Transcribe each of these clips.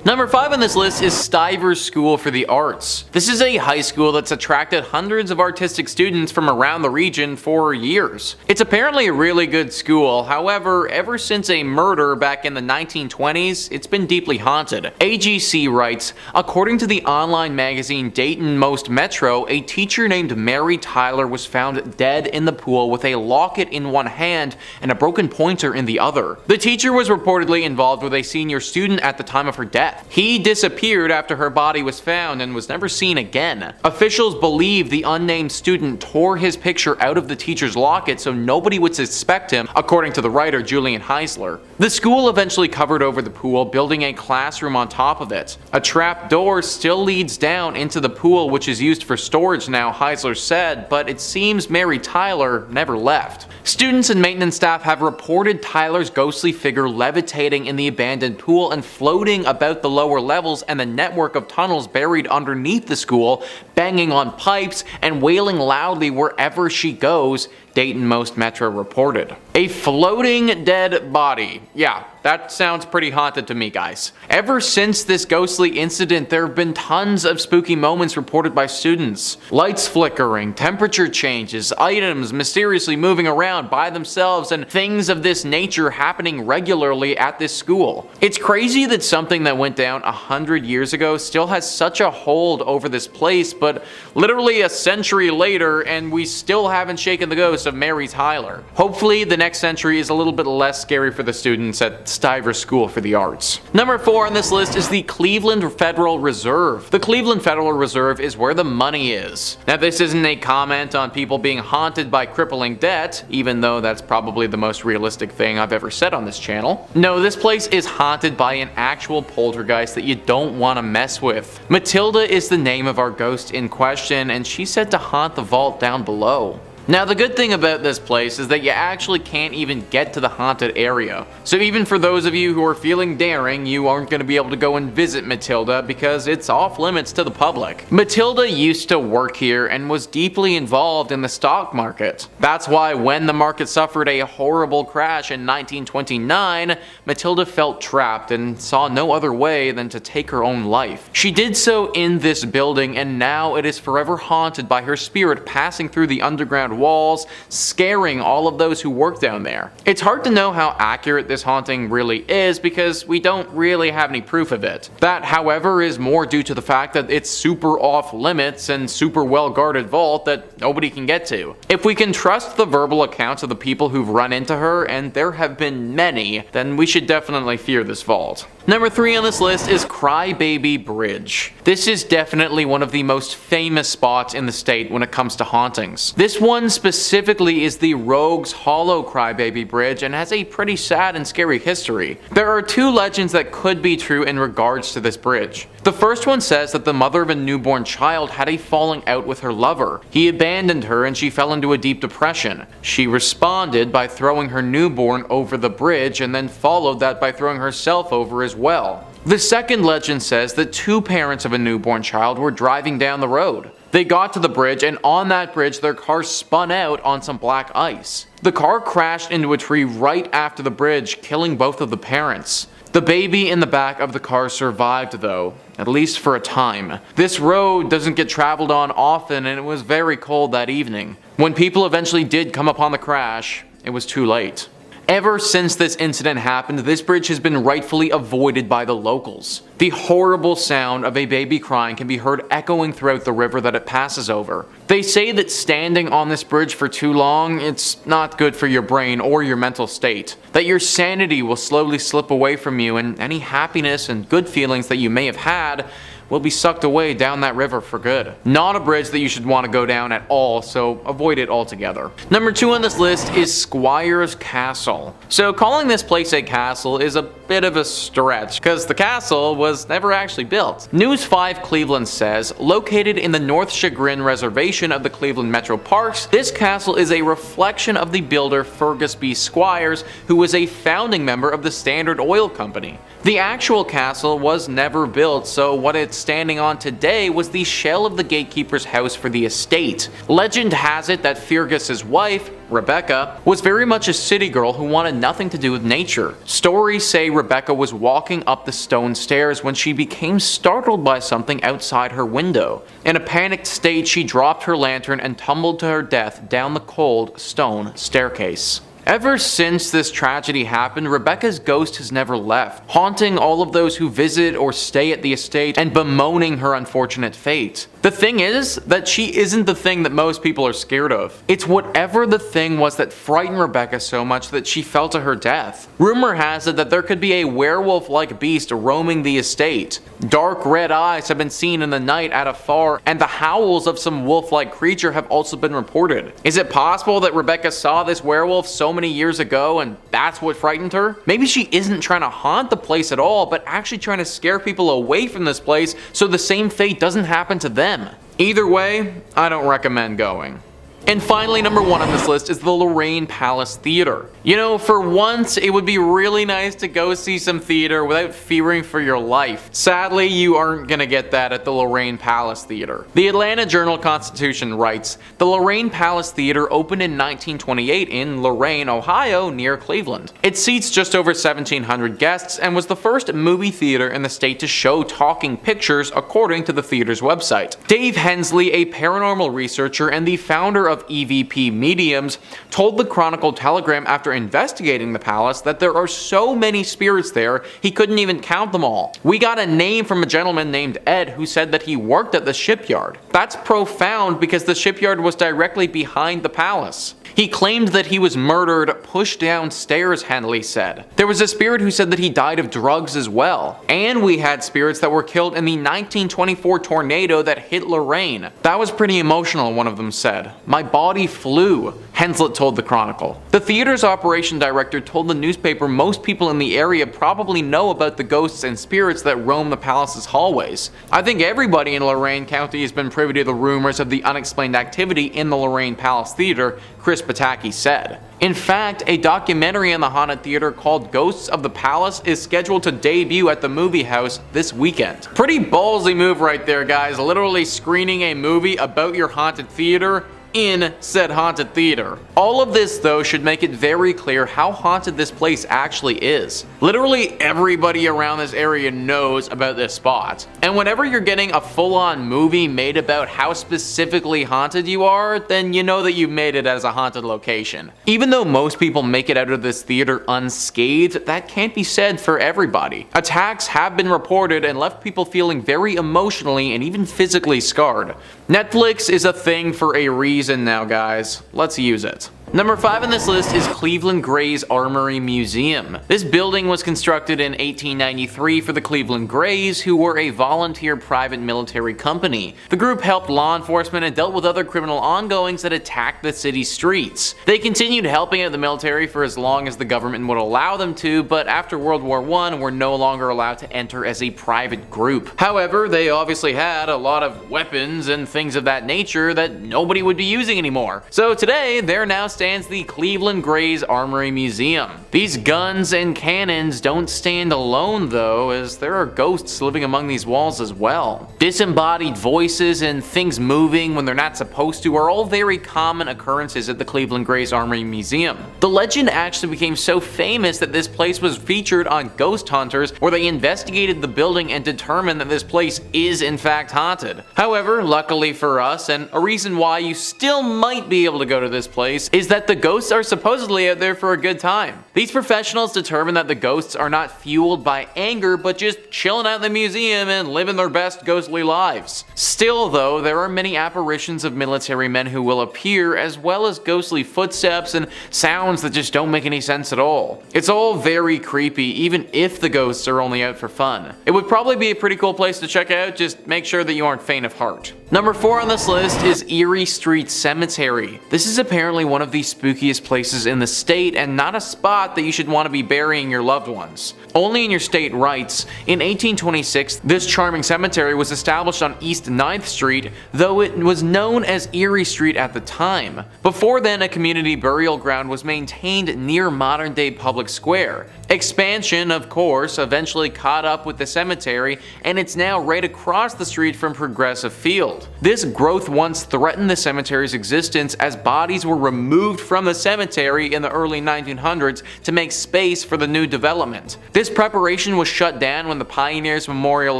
Number 5 on this list is Stiver School for the Arts. This is a high school that's attracted hundreds of artistic students from around the region for years. It's apparently a really good school, however, ever since a murder back in the 1920s, it's been deeply haunted. AGC writes, according to the online magazine Dayton Most Metro, a teacher named Mary Tyler was found dead in the pool with a locket in one hand and a broken pointer in the other. The teacher was reportedly involved with a senior student at the time of her death. He disappeared after her body was found and was never seen again. Officials believe the unnamed student tore his picture out of the teacher's locket so nobody would suspect him, according to the writer Julian Heisler. The school eventually covered over the pool, building a classroom on top of it. A trap door still leads down into the pool, which is used for storage now, Heisler said, but it seems Mary Tyler never left. Students and maintenance staff have reported Tyler's ghostly figure levitating in the abandoned pool and floating about the lower levels and the network of tunnels buried underneath the school, banging on pipes and wailing loudly wherever she goes, Dayton Most Metro reported. A floating dead body. Yeah, that sounds pretty haunted to me, guys. Ever since this ghostly incident, there have been tons of spooky moments reported by students. Lights flickering, temperature changes, items mysteriously moving around by themselves, and things of this nature happening regularly at this school. It's crazy that something that went down 100 years ago still has such a hold over this place, but literally a century later and we still haven't shaken the ghost of Mary Tyler. Hopefully the next century is a little bit less scary for the students at Stiver School for the Arts. Number 4 on this list is the Cleveland Federal Reserve. The Cleveland Federal Reserve is where the money is. Now this isn't a comment on people being haunted by crippling debt, even though that's probably the most realistic thing I've ever said on this channel. No, this place is haunted by an actual poltergeist that you don't want to mess with. Matilda is the name of our ghost in question, and she's said to haunt the vault down below. Now the good thing about this place is that you actually can't even get to the haunted area. So even for those of you who are feeling daring, you aren't going to be able to go and visit Matilda because it's off limits to the public. Matilda used to work here and was deeply involved in the stock market. That's why when the market suffered a horrible crash in 1929, Matilda felt trapped and saw no other way than to take her own life. She did so in this building, and now it is forever haunted by her spirit passing through the underground walls, scaring all of those who work down there. It's hard to know how accurate this haunting really is because we don't really have any proof of it. That, however, is more due to the fact that it's super off limits and super well guarded vault that nobody can get to. If we can trust the verbal accounts of the people who've run into her, and there have been many, then we should definitely fear this vault. Number 3 on this list is Crybaby Bridge. This is definitely one of the most famous spots in the state when it comes to hauntings. This one specifically is the Rogues Hollow Crybaby Bridge and has a pretty sad and scary history. There are 2 legends that could be true in regards to this bridge. The first one says that the mother of a newborn child had a falling out with her lover. He abandoned her and she fell into a deep depression. She responded by throwing her newborn over the bridge and then followed that by throwing herself over as well. The second legend says that 2 parents of a newborn child were driving down the road. They got to the bridge, and on that bridge their car spun out on some black ice. The car crashed into a tree right after the bridge, killing both of the parents. The baby in the back of the car survived though, at least for a time. This road doesn't get traveled on often, and it was very cold that evening. When people eventually did come upon the crash, it was too late. Ever since this incident happened, this bridge has been rightfully avoided by the locals. The horrible sound of a baby crying can be heard echoing throughout the river that it passes over. They say that standing on this bridge for too long, it's not good for your brain or your mental state. That your sanity will slowly slip away from you, and any happiness and good feelings that you may have had will be sucked away down that river for good. Not a bridge that you should want to go down at all, so avoid it altogether. Number 2 on this list is Squire's Castle. So calling this place a castle is a bit of a stretch, because the castle was never actually built. News 5 Cleveland says, located in the North Chagrin Reservation of the Cleveland Metro Parks, this castle is a reflection of the builder Fergus B. Squires, who was a founding member of the Standard Oil Company. The actual castle was never built, so what it's it's standing on today was the shell of the gatekeeper's house for the estate. Legend has it that Fergus's wife, Rebecca, was very much a city girl who wanted nothing to do with nature. Stories say Rebecca was walking up the stone stairs when she became startled by something outside her window. In a panicked state, she dropped her lantern and tumbled to her death down the cold stone staircase. Ever since this tragedy happened, Rebecca's ghost has never left, haunting all of those who visit or stay at the estate and bemoaning her unfortunate fate. The thing is that she isn't the thing that most people are scared of. It's whatever the thing was that frightened Rebecca so much that she fell to her death. Rumor has it that there could be a werewolf-like beast roaming the estate. Dark red eyes have been seen in the night at afar, and the howls of some wolf-like creature have also been reported. Is it possible that Rebecca saw this werewolf so many years ago and that's what frightened her? Maybe she isn't trying to haunt the place at all, but actually trying to scare people away from this place so the same fate doesn't happen to them. Either way, I don't recommend going. And finally, number 1 on this list is the Lorain Palace Theater. You know, for once, it would be really nice to go see some theater without fearing for your life. Sadly, you aren't gonna get that at the Lorain Palace Theater. The Atlanta Journal-Constitution writes, the Lorain Palace Theater opened in 1928 in Lorain, Ohio, near Cleveland. It seats just over 1,700 guests and was the first movie theater in the state to show talking pictures, according to the theater's website. Dave Hensley, a paranormal researcher and the founder of EVP Mediums, told the Chronicle-Telegram after investigating the palace that there are so many spirits there he couldn't even count them all. We got a name from a gentleman named Ed who said that he worked at the shipyard. That's profound because the shipyard was directly behind the palace. He claimed that he was murdered pushed downstairs, Henley said. There was a spirit who said that he died of drugs as well. And we had spirits that were killed in the 1924 tornado that hit Lorain. That was pretty emotional, one of them said. My body flew, Hensley told the Chronicle. The theater's operation director told the newspaper most people in the area probably know about the ghosts and spirits that roam the palace's hallways. I think everybody in Lorain County has been privy to the rumors of the unexplained activity in the Lorain Palace Theater, Chris Pataki said. In fact, a documentary on the haunted theater called Ghosts of the Palace is scheduled to debut at the movie house this weekend. Pretty ballsy move right there, guys, literally screening a movie about your haunted theater in said haunted theater. All of this though should make it very clear how haunted this place actually is. Literally everybody around this area knows about this spot. And whenever you're getting a full-on movie made about how specifically haunted you are, then you know that you've made it as a haunted location. Even though most people make it out of this theater unscathed, that can't be said for everybody. Attacks have been reported and left people feeling very emotionally and even physically scarred. Netflix is a thing for a reason now, guys. Let's use it. Number 5 on this list is Cleveland Gray's Armory Museum. This building was constructed in 1893 for the Cleveland Grays, who were a volunteer private military company. The group helped law enforcement and dealt with other criminal ongoings that attacked the city's streets. They continued helping out the military for as long as the government would allow them to, but after World War I were no longer allowed to enter as a private group. However, they obviously had a lot of weapons and things of that nature that nobody would be using anymore. So today, they're now stands the Cleveland Grays Armory Museum. These guns and cannons don't stand alone though, as there are ghosts living among these walls as well. Disembodied voices and things moving when they're not supposed to are all very common occurrences at the Cleveland Grays Armory Museum. The legend actually became so famous that this place was featured on Ghost Hunters, where they investigated the building and determined that this place is in fact haunted. However, luckily for us, and a reason why you still might be able to go to this place, is that the ghosts are supposedly out there for a good time. These professionals determine that the ghosts are not fueled by anger, but just chilling out in the museum and living their best ghostly lives. Still though, there are many apparitions of military men who will appear, as well as ghostly footsteps and sounds that just don't make any sense at all. It's all very creepy, even if the ghosts are only out for fun. It would probably be a pretty cool place to check out, just make sure that you aren't faint of heart. Number 4 on this list is Erie Street Cemetery. This is apparently one of the spookiest places in the state and not a spot that you should want to be burying your loved ones. Only in your state writes, in 1826, this charming cemetery was established on East 9th 9th Street, though it was known as Erie Street at the time. Before then, a community burial ground was maintained near modern-day Public Square. Expansion, of course, eventually caught up with the cemetery, and it's now right across the street from Progressive Field. This growth once threatened the cemetery's existence as bodies were removed from the cemetery in the early 1900s to make space for the new development. This preparation was shut down when the Pioneers Memorial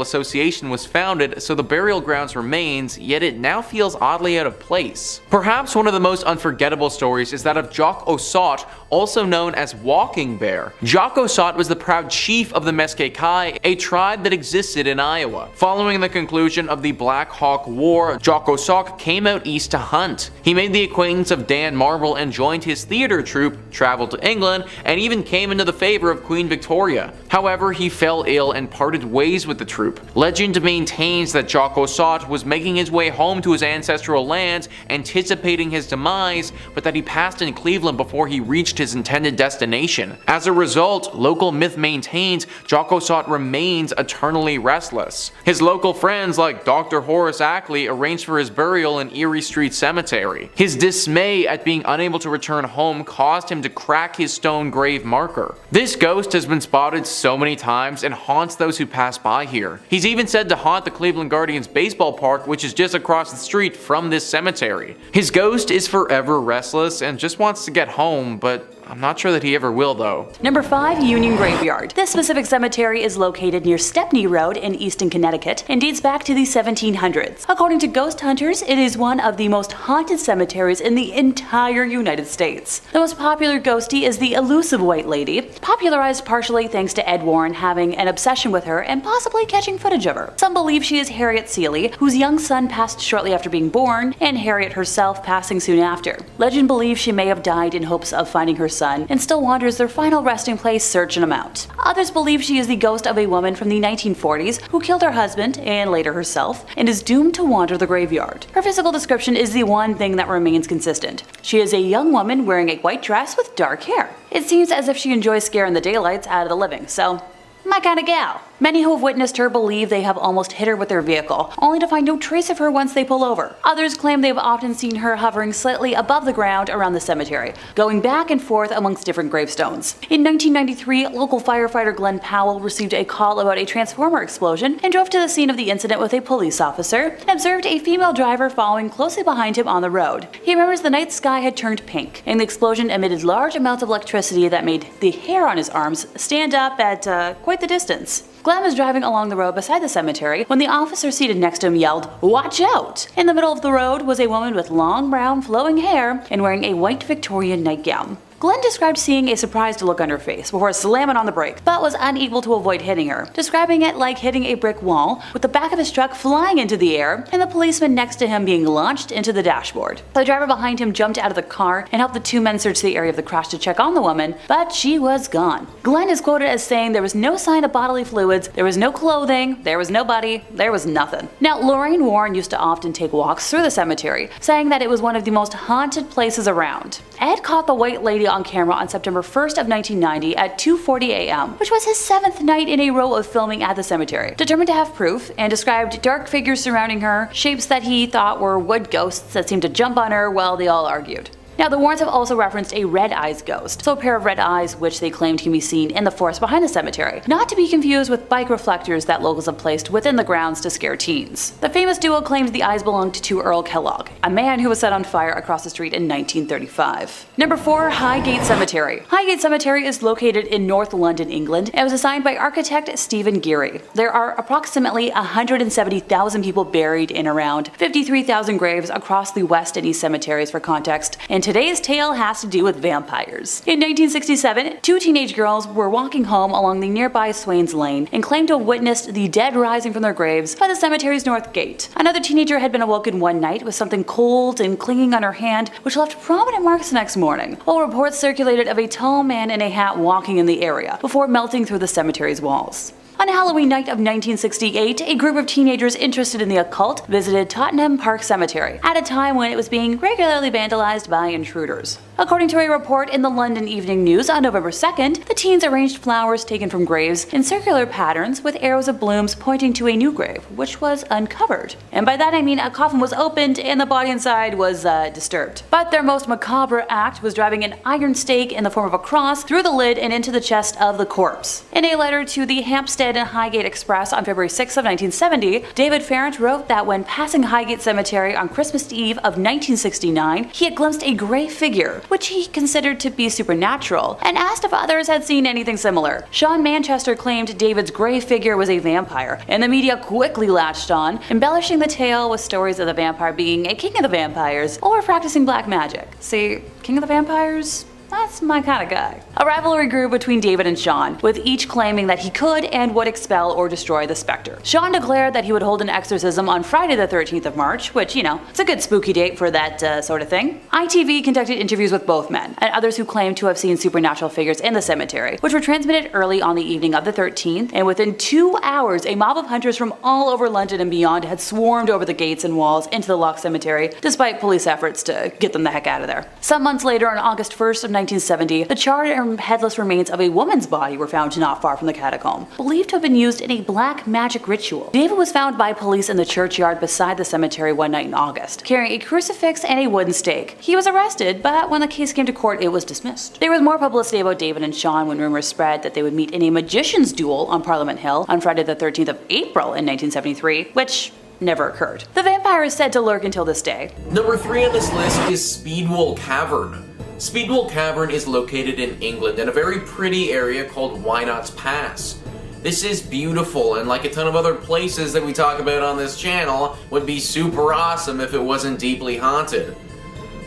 Association was founded, so the burial grounds remains, yet it now feels oddly out of place. Perhaps one of the most unforgettable stories is that of Jock Ossaut, also known as Walking Bear. Jock Ossaut was the proud chief of the Meskwaki, a tribe that existed in Iowa. Following the conclusion of the Black Hawk War, Jock Ossaut came out east to hunt. He made the acquaintance of Dan Marble and joined his theater troupe, traveled to England, and even came into the favor of Queen Victoria. However, he fell ill and parted ways with the troupe. Legend maintains that Jock Ossaut was making his way home to his ancestral lands, anticipating his demise, but that he passed in Cleveland before he reached his intended destination. As a result, local myth maintains Jock Ossaut remains eternally restless. His local friends like Dr. Horace Ackley arranged for his burial in Erie Street Cemetery. His dismay at being unable to return home caused him to crack his stone grave marker. This ghost has been spotted so many times and haunts those who pass by here. He's even said to haunt the Cleveland Guardians baseball park, which is just across the street from this cemetery. His ghost is forever restless and just wants to get home, but I'm not sure that he ever will though. Number 5. Union Graveyard. This specific cemetery is located near Stepney Road in Easton, Connecticut, and dates back to the 1700s. According to ghost hunters, it is one of the most haunted cemeteries in the entire United States. The most popular ghostie is the elusive White Lady, popularized partially thanks to Ed Warren having an obsession with her and possibly catching footage of her. Some believe she is Harriet Celely, whose young son passed shortly after being born, and Harriet herself passing soon after. Legend believes she may have died in hopes of finding her son and still wanders their final resting place searching them out. Others believe she is the ghost of a woman from the 1940s who killed her husband and later herself and is doomed to wander the graveyard. Her physical description is the one thing that remains consistent. She is a young woman wearing a white dress with dark hair. It seems as if she enjoys scaring the daylights out of the living, so my kind of gal. Many who have witnessed her believe they have almost hit her with their vehicle, only to find no trace of her once they pull over. Others claim they have often seen her hovering slightly above the ground around the cemetery, going back and forth amongst different gravestones. In 1993, local firefighter Glenn Powell received a call about a transformer explosion and drove to the scene of the incident with a police officer and observed a female driver following closely behind him on the road. He remembers the night sky had turned pink, and the explosion emitted large amounts of electricity that made the hair on his arms stand up at quite the distance. Glenn was driving along the road beside the cemetery when the officer seated next to him yelled, "Watch out!" In the middle of the road was a woman with long brown flowing hair and wearing a white Victorian nightgown. Glenn described seeing a surprised look on her face before slamming on the brake, but was unable to avoid hitting her, describing it like hitting a brick wall, with the back of his truck flying into the air and the policeman next to him being launched into the dashboard. The driver behind him jumped out of the car and helped the two men search the area of the crash to check on the woman, but she was gone. Glenn is quoted as saying there was no sign of bodily fluids, there was no clothing, there was nobody, there was nothing. Now, Lorain Warren used to often take walks through the cemetery, saying that it was one of the most haunted places around. Ed caught the White Lady on camera on September 1st of 1990 at 2:40 a.m., which was his 7th night in a row of filming at the cemetery. Determined to have proof, and described dark figures surrounding her, shapes that he thought were wood ghosts that seemed to jump on her while they all argued. Now, the Warrens have also referenced a red eyes ghost, so a pair of red eyes which they claimed can be seen in the forest behind the cemetery, not to be confused with bike reflectors that locals have placed within the grounds to scare teens. The famous duo claimed the eyes belonged to Earl Kellogg, a man who was set on fire across the street in 1935. Number 4. Highgate Cemetery. Highgate Cemetery is located in North London, England, and was assigned by architect Stephen Geary. There are approximately 170,000 people buried in around 53,000 graves across the West and East cemeteries for context, and today's tale has to do with vampires. In 1967, two teenage girls were walking home along the nearby Swains Lane and claimed to have witnessed the dead rising from their graves by the cemetery's north gate. Another teenager had been awoken one night with something cold and clinging on her hand, which left prominent marks the next morning, while reports circulated of a tall man in a hat walking in the area before melting through the cemetery's walls. On Halloween night of 1968, a group of teenagers interested in the occult visited Tottenham Park Cemetery at a time when it was being regularly vandalized by intruders. According to a report in the London Evening News on November 2nd, the teens arranged flowers taken from graves in circular patterns with arrows of blooms pointing to a new grave, which was uncovered. And by that I mean a coffin was opened and the body inside was disturbed. But their most macabre act was driving an iron stake in the form of a cross through the lid and into the chest of the corpse. In a letter to the Hampstead and Highgate Express on February 6 of 1970, David Farrant wrote that when passing Highgate Cemetery on Christmas Eve of 1969, he had glimpsed a gray figure, which he considered to be supernatural, and asked if others had seen anything similar. Sean Manchester claimed David's gray figure was a vampire, and the media quickly latched on, embellishing the tale with stories of the vampire being a king of the vampires or practicing black magic. See, king of the vampires? That's my kind of guy. A rivalry grew between David and Sean, with each claiming that he could and would expel or destroy the specter. Sean declared that he would hold an exorcism on Friday the 13th of March, which, you know, it's a good spooky date for that sort of thing. ITV conducted interviews with both men, and others who claimed to have seen supernatural figures in the cemetery, which were transmitted early on the evening of the 13th, and within 2 hours, a mob of hunters from all over London and beyond had swarmed over the gates and walls into the locked cemetery, despite police efforts to get them the heck out of there. Some months later, on August 1st of 1970, the charred and headless remains of a woman's body were found not far from the catacomb, believed to have been used in a black magic ritual. David was found by police in the churchyard beside the cemetery one night in August, carrying a crucifix and a wooden stake. He was arrested, but when the case came to court, it was dismissed. There was more publicity about David and Sean when rumors spread that they would meet in a magician's duel on Parliament Hill on Friday the 13th of April in 1973, which never occurred. The vampire is said to lurk until this day. Number 3 on this list is Speedwell Cavern. Speedwell Cavern is located in England in a very pretty area called Wynot's Pass. This is beautiful, and like a ton of other places that we talk about on this channel, would be super awesome if it wasn't deeply haunted.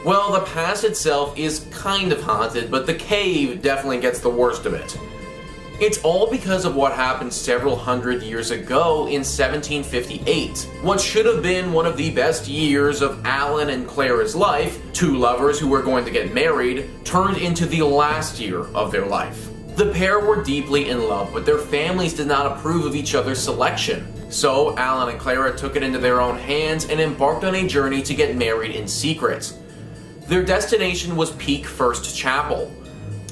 Well, the pass itself is kind of haunted, but the cave definitely gets the worst of it. It's all because of what happened several hundred years ago in 1758. What should have been one of the best years of Alan and Clara's life, two lovers who were going to get married, turned into the last year of their life. The pair were deeply in love, but their families did not approve of each other's selection. So Alan and Clara took it into their own hands and embarked on a journey to get married in secret. Their destination was Peak First Chapel.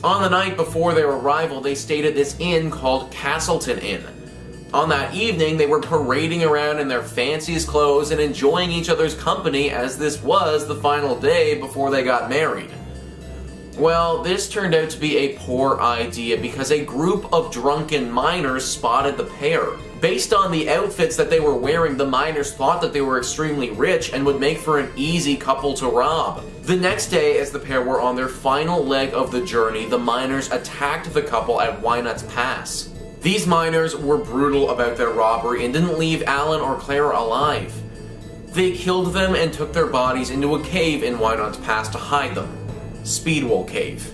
On the night before their arrival, they stayed at this inn called Castleton Inn. On that evening, they were parading around in their fanciest clothes and enjoying each other's company, as this was the final day before they got married. Well, this turned out to be a poor idea because a group of drunken miners spotted the pair. Based on the outfits that they were wearing, the miners thought that they were extremely rich and would make for an easy couple to rob. The next day, as the pair were on their final leg of the journey, the miners attacked the couple at Wynot's Pass. These miners were brutal about their robbery and didn't leave Alan or Clara alive. They killed them and took their bodies into a cave in Wynot's Pass to hide them. Speedwell Cave.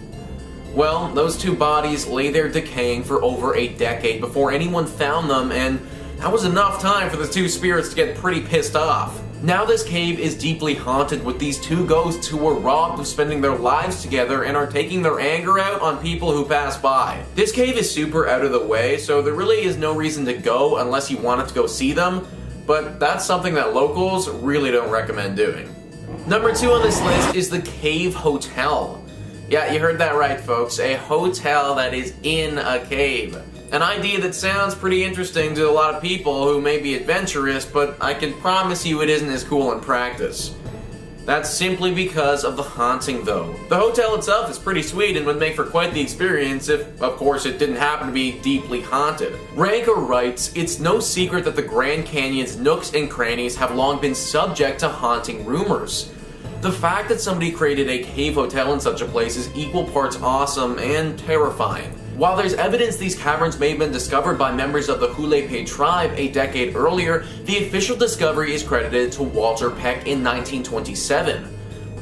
Well, those two bodies lay there decaying for over a decade before anyone found them, and that was enough time for the two spirits to get pretty pissed off. Now this cave is deeply haunted with these two ghosts who were robbed of spending their lives together and are taking their anger out on people who pass by. This cave is super out of the way, so there really is no reason to go unless you wanted to go see them, but that's something that locals really don't recommend doing. Number 2 on this list is the Cave Hotel. Yeah, you heard that right, folks. A hotel that is in a cave. An idea that sounds pretty interesting to a lot of people who may be adventurous, but I can promise you it isn't as cool in practice. That's simply because of the haunting, though. The hotel itself is pretty sweet and would make for quite the experience if, of course, it didn't happen to be deeply haunted. Ranker writes, "It's no secret that the Grand Canyon's nooks and crannies have long been subject to haunting rumors. The fact that somebody created a cave hotel in such a place is equal parts awesome and terrifying. While there's evidence these caverns may have been discovered by members of the Hulepe tribe a decade earlier, the official discovery is credited to Walter Peck in 1927.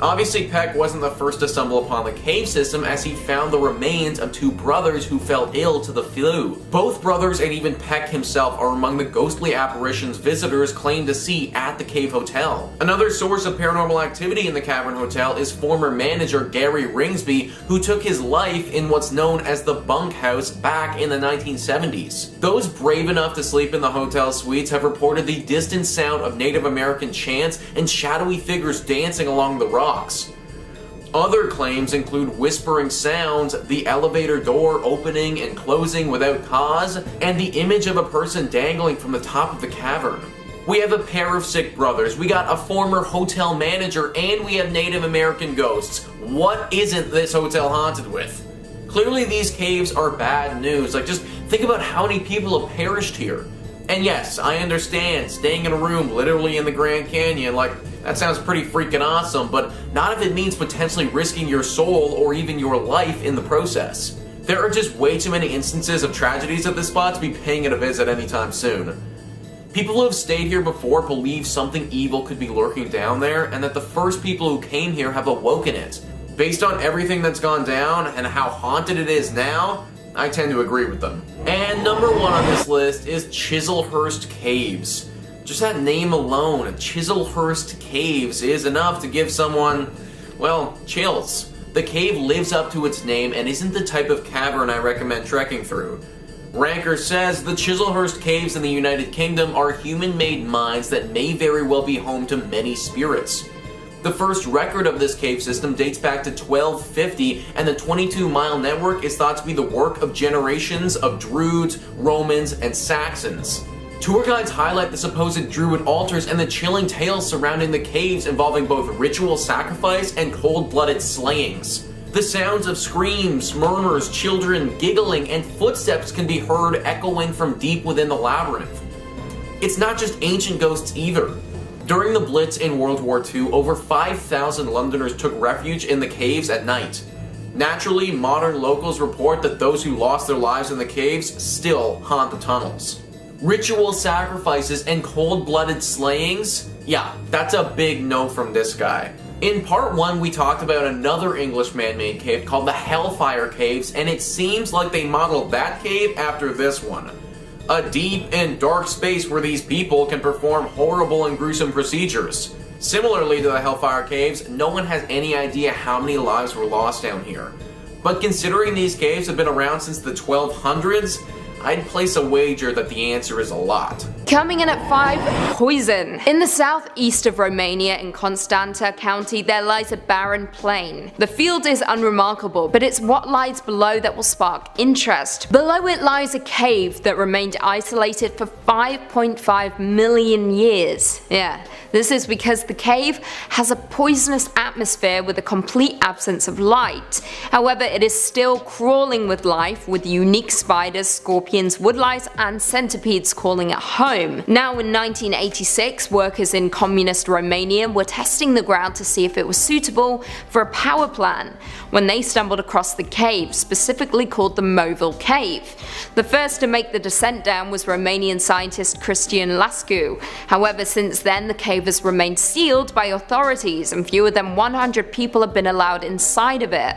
Obviously, Peck wasn't the first to stumble upon the cave system, as he found the remains of two brothers who fell ill to the flu. Both brothers and even Peck himself are among the ghostly apparitions visitors claim to see at the cave hotel. Another source of paranormal activity in the Cavern Hotel is former manager Gary Ringsby, who took his life in what's known as the bunkhouse back in the 1970s. Those brave enough to sleep in the hotel suites have reported the distant sound of Native American chants and shadowy figures dancing along the rocks. Other claims include whispering sounds, the elevator door opening and closing without cause, and the image of a person dangling from the top of the cavern. We have a pair of sick brothers, we got a former hotel manager, and we have Native American ghosts. What isn't this hotel haunted with? Clearly these caves are bad news. Like, just think about how many people have perished here. And yes, I understand, staying in a room literally in the Grand Canyon, like, that sounds pretty freaking awesome, but not if it means potentially risking your soul or even your life in the process. There are just way too many instances of tragedies at this spot to be paying it a visit anytime soon. People who have stayed here before believe something evil could be lurking down there, and that the first people who came here have awoken it. Based on everything that's gone down and how haunted it is now, I tend to agree with them. And number 1 on this list is Chiselhurst Caves. Just that name alone, Chiselhurst Caves, is enough to give someone, well, chills. The cave lives up to its name and isn't the type of cavern I recommend trekking through. Ranker says the Chiselhurst Caves in the United Kingdom are human-made mines that may very well be home to many spirits. The first record of this cave system dates back to 1250, and the 22-mile network is thought to be the work of generations of Druids, Romans, and Saxons. Tour guides highlight the supposed Druid altars and the chilling tales surrounding the caves involving both ritual sacrifice and cold-blooded slayings. The sounds of screams, murmurs, children giggling, and footsteps can be heard echoing from deep within the labyrinth. It's not just ancient ghosts either. During the Blitz in World War II, over 5,000 Londoners took refuge in the caves at night. Naturally, modern locals report that those who lost their lives in the caves still haunt the tunnels. Ritual sacrifices and cold-blooded slayings? Yeah, that's a big no from this guy. In part 1, we talked about another English man-made cave called the Hellfire Caves, and it seems like they modeled that cave after this one. A deep and dark space where these people can perform horrible and gruesome procedures. Similarly to the Hellfire Caves, no one has any idea how many lives were lost down here. But considering these caves have been around since the 1200s, I'd place a wager that the answer is a lot. Coming in at 5, poison. In the southeast of Romania in Constanța County, there lies a barren plain. The field is unremarkable, but it's what lies below that will spark interest. Below it lies a cave that remained isolated for 5.5 million years. Yeah, this is because the cave has a poisonous atmosphere with a complete absence of light. However, it is still crawling with life, with unique spiders, scorpions, woodlice, and centipedes calling it home. Now in 1986, workers in communist Romania were testing the ground to see if it was suitable for a power plant when they stumbled across the cave, specifically called the Moonville Cave. The first to make the descent down was Romanian scientist Cristian Lascu. However, since then the cave has remained sealed by authorities and fewer than 100 people have been allowed inside of it.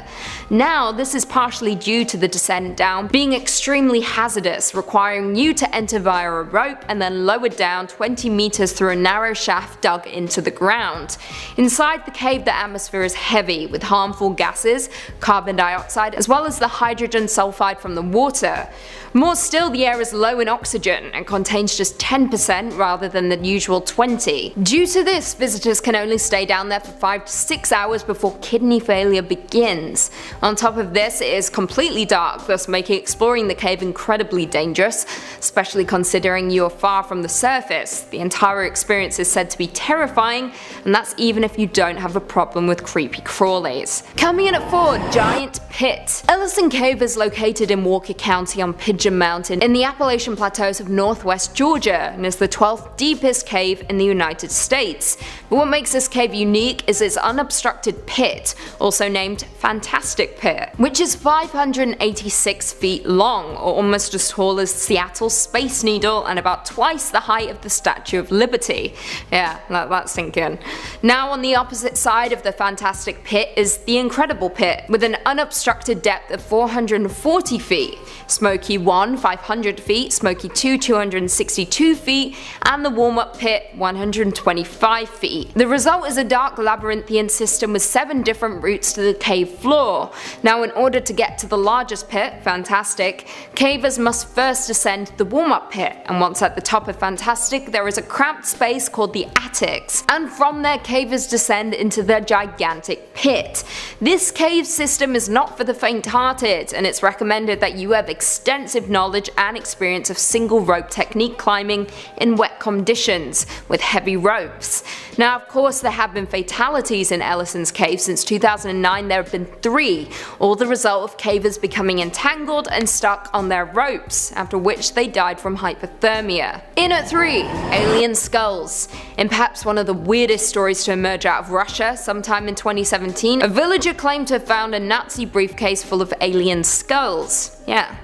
Now this is partially due to the descent down being extremely hazardous, requiring you to enter via a rope and then lowered down 20 meters through a narrow shaft dug into the ground. Inside the cave, the atmosphere is heavy with harmful gases, carbon dioxide, as well as the hydrogen sulfide from the water. More still, the air is low in oxygen and contains just 10% rather than the usual 20. Due to this, visitors can only stay down there for 5 to 6 hours before kidney failure begins. On top of this, it is completely dark, thus making exploring the cave incredibly dangerous, especially considering you are far from the surface. The entire experience is said to be terrifying, and that's even if you don't have a problem with creepy crawlies. Coming in at 4, Giant Pit. Ellison Cave is located in Walker County on Pigeon Mountain in the Appalachian Plateaus of northwest Georgia, and is the 12th deepest cave in the United States. But what makes this cave unique is its unobstructed pit, also named Fantastic Pit, which is 586 feet long, or almost as tall as Seattle's Space Needle and about twice the height of the Statue of Liberty. Yeah, let that sink in. Now on the opposite side of the Fantastic Pit is the Incredible Pit, with an unobstructed depth of 440 feet, Smoky 1 500 feet, Smoky 2 262 feet, and the Warm-Up Pit 125 feet. The result is a dark labyrinthian system with 7 different routes to the cave floor. Now in order to get to the largest pit, Fantastic, cavers must first ascend the Warm-Up Pit, and once at the top of Fantastic, there is a cramped space called the Attics, and from there cavers descend into the gigantic pit. This cave system is not for the faint-hearted, and it's recommended that you have extensive knowledge and experience of single rope technique climbing in wet conditions with heavy ropes. Now of course there have been fatalities in Ellison's cave. Since 2009 there have been 3, all the result of cavers becoming entangled and stuck on their ropes, after which they died from hypothermia. In at 3, alien skulls. In perhaps one of the weirdest stories to emerge out of Russia, sometime in 2017, a villager claimed to have found a Nazi briefcase full of alien skulls. Yeah.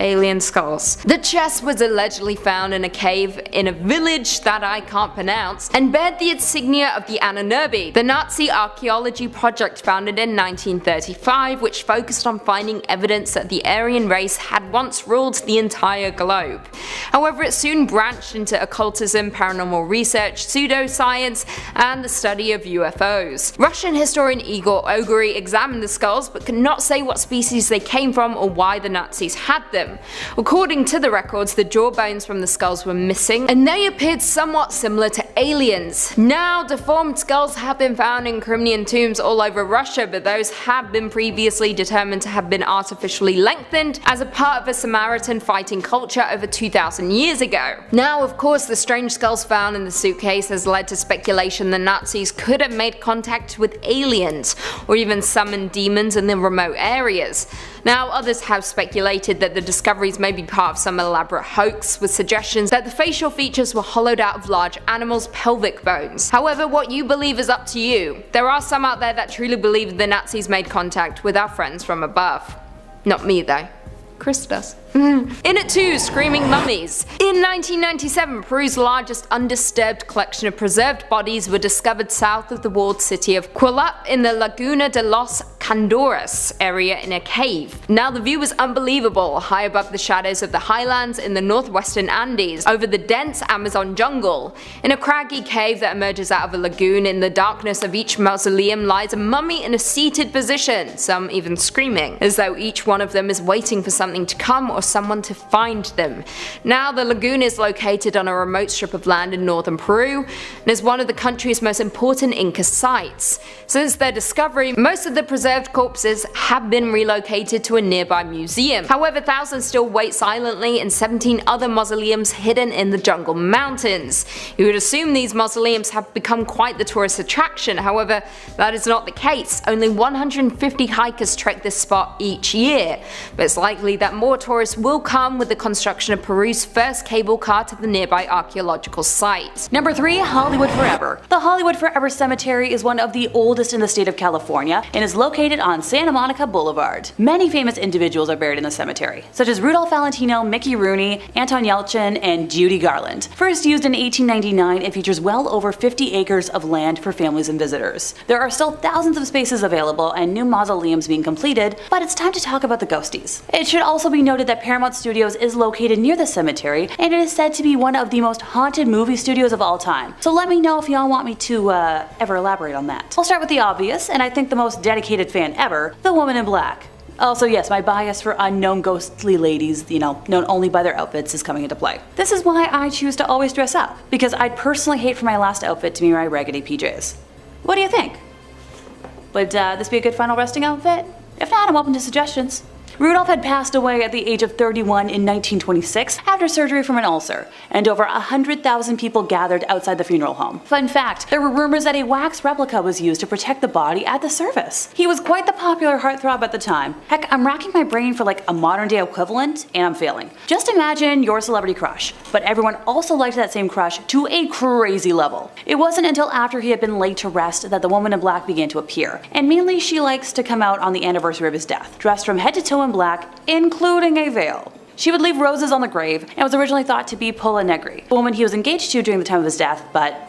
Alien skulls. The chest was allegedly found in a cave in a village that I can't pronounce, and bear the insignia of the Ananurbi, the Nazi archaeology project founded in 1935, which focused on finding evidence that the Aryan race had once ruled the entire globe. However, it soon branched into occultism, paranormal research, pseudoscience, and the study of UFOs. Russian historian Igor Ogory examined the skulls but could not say what species they came from or why the Nazis had them. According to the records, the jawbones from the skulls were missing, and they appeared somewhat similar to aliens. Now, deformed skulls have been found in Crimean tombs all over Russia, but those have been previously determined to have been artificially lengthened as a part of a Samaritan fighting culture over 2,000 years ago. Now, of course, the strange skulls found in the suitcase has led to speculation the Nazis could have made contact with aliens, or even summoned demons in the remote areas. Now, others have speculated that the discoveries may be part of some elaborate hoax, with suggestions that the facial features were hollowed out of large animals' pelvic bones. However, what you believe is up to you. There are some out there that truly believe the Nazis made contact with our friends from above. Not me though. Chris does. In at 2, Screaming Mummies. In 1997, Peru's largest undisturbed collection of preserved bodies were discovered south of the walled city of Quilap in the Laguna de los Candores area in a cave. Now the view was unbelievable, high above the shadows of the highlands in the northwestern Andes, over the dense Amazon jungle. In a craggy cave that emerges out of a lagoon, in the darkness of each mausoleum lies a mummy in a seated position, some even screaming, as though each one of them is waiting for something to come or someone to find them. Now the lagoon is located on a remote strip of land in northern Peru and is one of the country's most important Inca sites. Since their discovery, most of the preserved corpses have been relocated to a nearby museum. However, thousands still wait silently in 17 other mausoleums hidden in the jungle mountains. You would assume these mausoleums have become quite the tourist attraction, however that is not the case. Only 150 hikers trek this spot each year, but it's likely that more tourists will come with the construction of Peru's first cable car to the nearby archaeological site. Number 3, Hollywood Forever. The Hollywood Forever Cemetery is one of the oldest in the state of California and is located on Santa Monica Boulevard. Many famous individuals are buried in the cemetery, such as Rudolph Valentino, Mickey Rooney, Anton Yelchin, and Judy Garland. First used in 1899, it features well over 50 acres of land for families and visitors. There are still thousands of spaces available and new mausoleums being completed, but it's time to talk about the ghosties. It should also be noted that Paramount Studios is located near the cemetery, and it is said to be one of the most haunted movie studios of all time. So let me know if y'all want me to ever elaborate on that. I'll start with the obvious, and I think the most dedicated fan ever, the Woman in Black. Also yes, my bias for unknown ghostly ladies, known only by their outfits, is coming into play. This is why I choose to always dress up, because I'd personally hate for my last outfit to be my raggedy PJs. What do you think? Would this be a good final resting outfit? If not, I'm open to suggestions. Rudolph had passed away at the age of 31 in 1926 after surgery from an ulcer, and over 100,000 people gathered outside the funeral home. Fun fact, there were rumors that a wax replica was used to protect the body at the service. He was quite the popular heartthrob at the time. Heck, I'm racking my brain for like a modern day equivalent, and I'm failing. Just imagine your celebrity crush, but everyone also liked that same crush to a crazy level. It wasn't until after he had been laid to rest that the Woman in Black began to appear, and mainly she likes to come out on the anniversary of his death, dressed from head to toe in black, including a veil. She would leave roses on the grave and was originally thought to be Pola Negri, the woman he was engaged to during the time of his death, but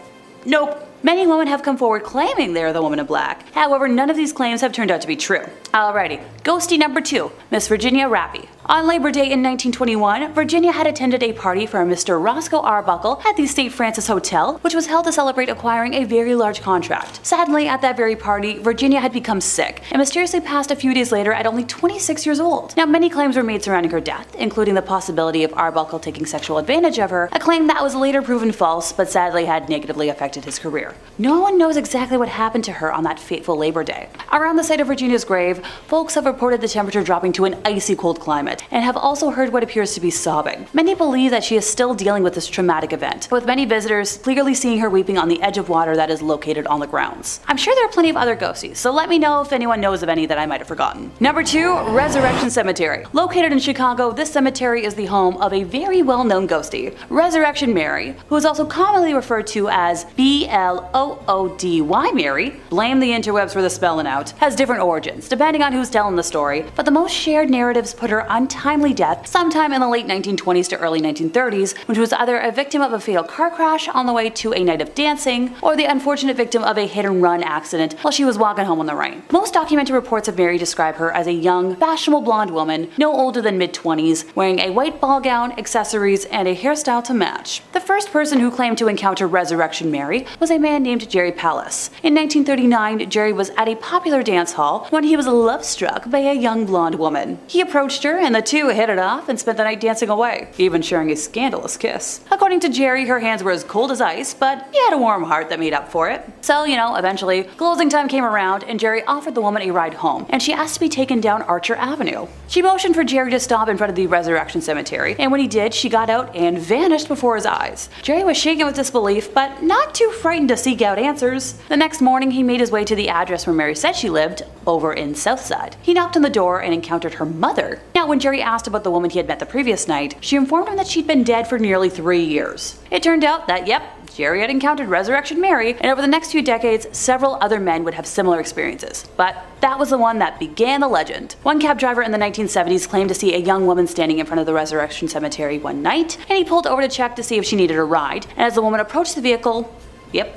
nope. Many women have come forward claiming they are the Woman in Black. However, none of these claims have turned out to be true. Alrighty, ghostie number 2, Miss Virginia Rappy. On Labor Day in 1921, Virginia had attended a party for Mr. Roscoe Arbuckle at the St. Francis Hotel, which was held to celebrate acquiring a very large contract. Sadly, at that very party, Virginia had become sick and mysteriously passed a few days later at only 26 years old. Now, many claims were made surrounding her death, including the possibility of Arbuckle taking sexual advantage of her, a claim that was later proven false but sadly had negatively affected his career. No one knows exactly what happened to her on that fateful Labor Day. Around the site of Virginia's grave, folks have reported the temperature dropping to an icy cold climate, and have also heard what appears to be sobbing. Many believe that she is still dealing with this traumatic event, with many visitors clearly seeing her weeping on the edge of water that is located on the grounds. I'm sure there are plenty of other ghosties, so let me know if anyone knows of any that I might have forgotten. Number 2, Resurrection Cemetery. Located in Chicago, this cemetery is the home of a very well-known ghostie, Resurrection Mary, who is also commonly referred to as Bloody Mary. Blame the interwebs for the spelling out. Has different origins, depending on who's telling the story, but the most shared narratives put her untimely death sometime in the late 1920s to early 1930s, when she was either a victim of a fatal car crash on the way to a night of dancing, or the unfortunate victim of a hit-and-run accident while she was walking home in the rain. Most documented reports of Mary describe her as a young, fashionable blonde woman, no older than mid-20s, wearing a white ball gown, accessories, and a hairstyle to match. The first person who claimed to encounter Resurrection Mary was a man named Jerry Pallas. In 1939, Jerry was at a popular dance hall when he was love-struck by a young blonde woman. He approached her and the two hit it off and spent the night dancing away, even sharing a scandalous kiss. According to Jerry, her hands were as cold as ice, but he had a warm heart that made up for it. So, eventually, closing time came around and Jerry offered the woman a ride home, and she asked to be taken down Archer Avenue. She motioned for Jerry to stop in front of the Resurrection Cemetery, and when he did, she got out and vanished before his eyes. Jerry was shaken with disbelief, but not too frightened to seek out answers. The next morning, he made his way to the address where Mary said she lived, over in Southside. He knocked on the door and encountered her mother. Now, when Jerry asked about the woman he had met the previous night, she informed him that she'd been dead for nearly 3 years. It turned out that, Jerry had encountered Resurrection Mary, and over the next few decades, several other men would have similar experiences. But that was the one that began the legend. One cab driver in the 1970s claimed to see a young woman standing in front of the Resurrection Cemetery one night, and he pulled over to check to see if she needed a ride, and as the woman approached the vehicle,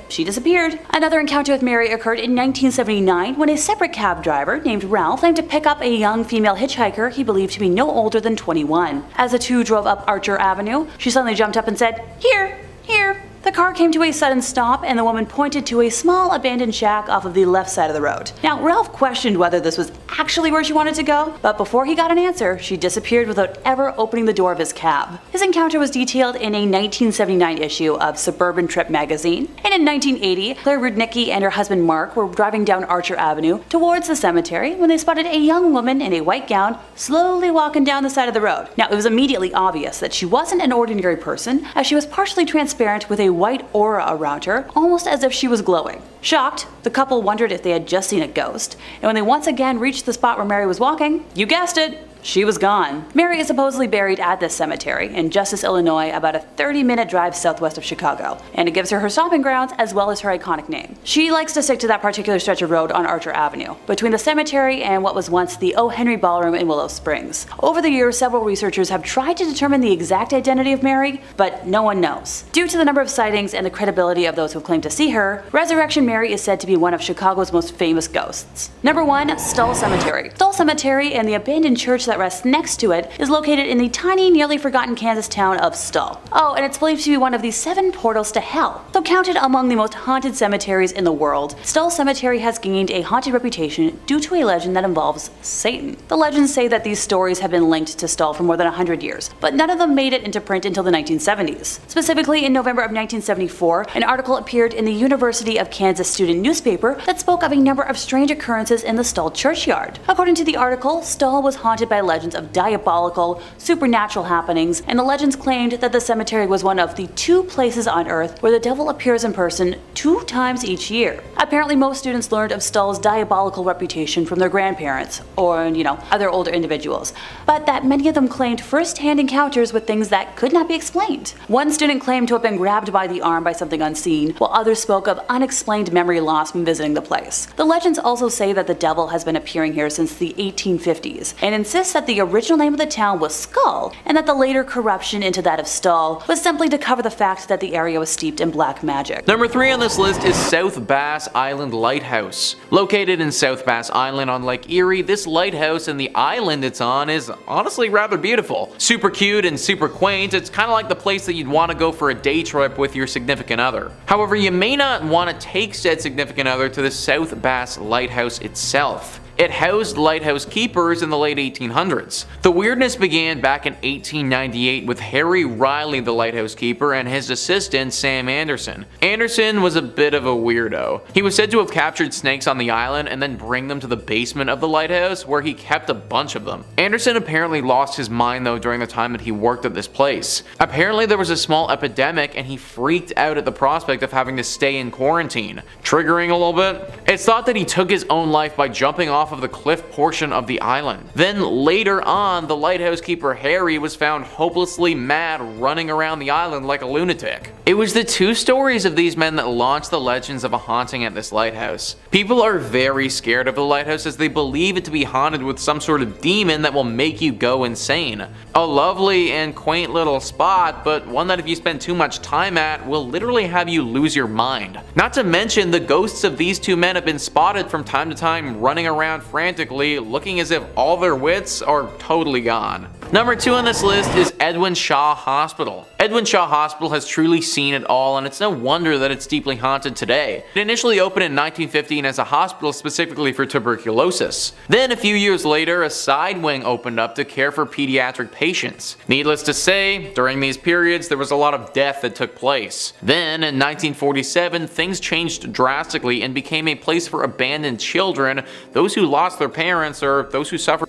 she disappeared. Another encounter with Mary occurred in 1979 when a separate cab driver named Ralph claimed to pick up a young female hitchhiker he believed to be no older than 21. As the two drove up Archer Avenue, she suddenly jumped up and said, "Here, here." The car came to a sudden stop and the woman pointed to a small abandoned shack off of the left side of the road. Now, Ralph questioned whether this was actually where she wanted to go, but before he got an answer, she disappeared without ever opening the door of his cab. His encounter was detailed in a 1979 issue of Suburban Trip magazine, and in 1980, Claire Rudnicki and her husband Mark were driving down Archer Avenue towards the cemetery when they spotted a young woman in a white gown slowly walking down the side of the road. Now, it was immediately obvious that she wasn't an ordinary person, as she was partially transparent with a white aura around her, almost as if she was glowing. Shocked, the couple wondered if they had just seen a ghost, and when they once again reached the spot where Mary was walking, you guessed it, she was gone. Mary is supposedly buried at this cemetery in Justice, Illinois, about a 30-minute drive southwest of Chicago, and it gives her stomping grounds as well as her iconic name. She likes to stick to that particular stretch of road on Archer Avenue, between the cemetery and what was once the O. Henry Ballroom in Willow Springs. Over the years, several researchers have tried to determine the exact identity of Mary, but no one knows. Due to the number of sightings and the credibility of those who claim to see her, Resurrection Mary is said to be one of Chicago's most famous ghosts. Number 1. Stull Cemetery. Stull Cemetery and the abandoned church that rests next to it is located in the tiny, nearly forgotten Kansas town of Stull. Oh, and it's believed to be one of the 7 portals to hell. Though counted among the most haunted cemeteries in the world, Stull Cemetery has gained a haunted reputation due to a legend that involves Satan. The legends say that these stories have been linked to Stull for more than 100 years, but none of them made it into print until the 1970s. Specifically, in November of 1974, an article appeared in the University of Kansas student newspaper that spoke of a number of strange occurrences in the Stull churchyard. According to the article, Stull was haunted by legends of diabolical, supernatural happenings, and the legends claimed that the cemetery was one of the 2 places on Earth where the devil appears in person 2 times each year. Apparently, most students learned of Stull's diabolical reputation from their grandparents, or, other older individuals, but that many of them claimed first-hand encounters with things that could not be explained. One student claimed to have been grabbed by the arm by something unseen, while others spoke of unexplained memory loss when visiting the place. The legends also say that the devil has been appearing here since the 1850s, and insist insists that the original name of the town was Skull, and that the later corruption into that of Stull was simply to cover the fact that the area was steeped in black magic. Number 3 on this list is South Bass Island Lighthouse. Located in South Bass Island on Lake Erie, this lighthouse and the island it's on is honestly rather beautiful. Super cute and super quaint, it's kind of like the place that you'd want to go for a day trip with your significant other. However, you may not want to take said significant other to the South Bass Lighthouse itself. It housed lighthouse keepers in the late 1800s. The weirdness began back in 1898 with Harry Riley, the lighthouse keeper, and his assistant Sam Anderson. Anderson was a bit of a weirdo. He was said to have captured snakes on the island and then bring them to the basement of the lighthouse where he kept a bunch of them. Anderson apparently lost his mind though during the time that he worked at this place. Apparently there was a small epidemic and he freaked out at the prospect of having to stay in quarantine. Triggering a little bit? It's thought that he took his own life by jumping off of the cliff portion of the island. Then later on, the lighthouse keeper Harry was found hopelessly mad running around the island like a lunatic. It was the two stories of these men that launched the legends of a haunting at this lighthouse. People are very scared of the lighthouse as they believe it to be haunted with some sort of demon that will make you go insane. A lovely and quaint little spot, but one that if you spend too much time at will literally have you lose your mind. Not to mention the ghosts of these two men have been spotted from time to time running around frantically, looking as if all their wits are totally gone. Number 2 on this list is Edwin Shaw Hospital. Edwin Shaw Hospital has truly seen it all, and it's no wonder that it's deeply haunted today. It initially opened in 1915 as a hospital specifically for tuberculosis. Then a few years later, a side wing opened up to care for pediatric patients. Needless to say, during these periods there was a lot of death that took place. Then in 1947, things changed drastically and became a place for abandoned children, those who lost their parents, or those who suffered.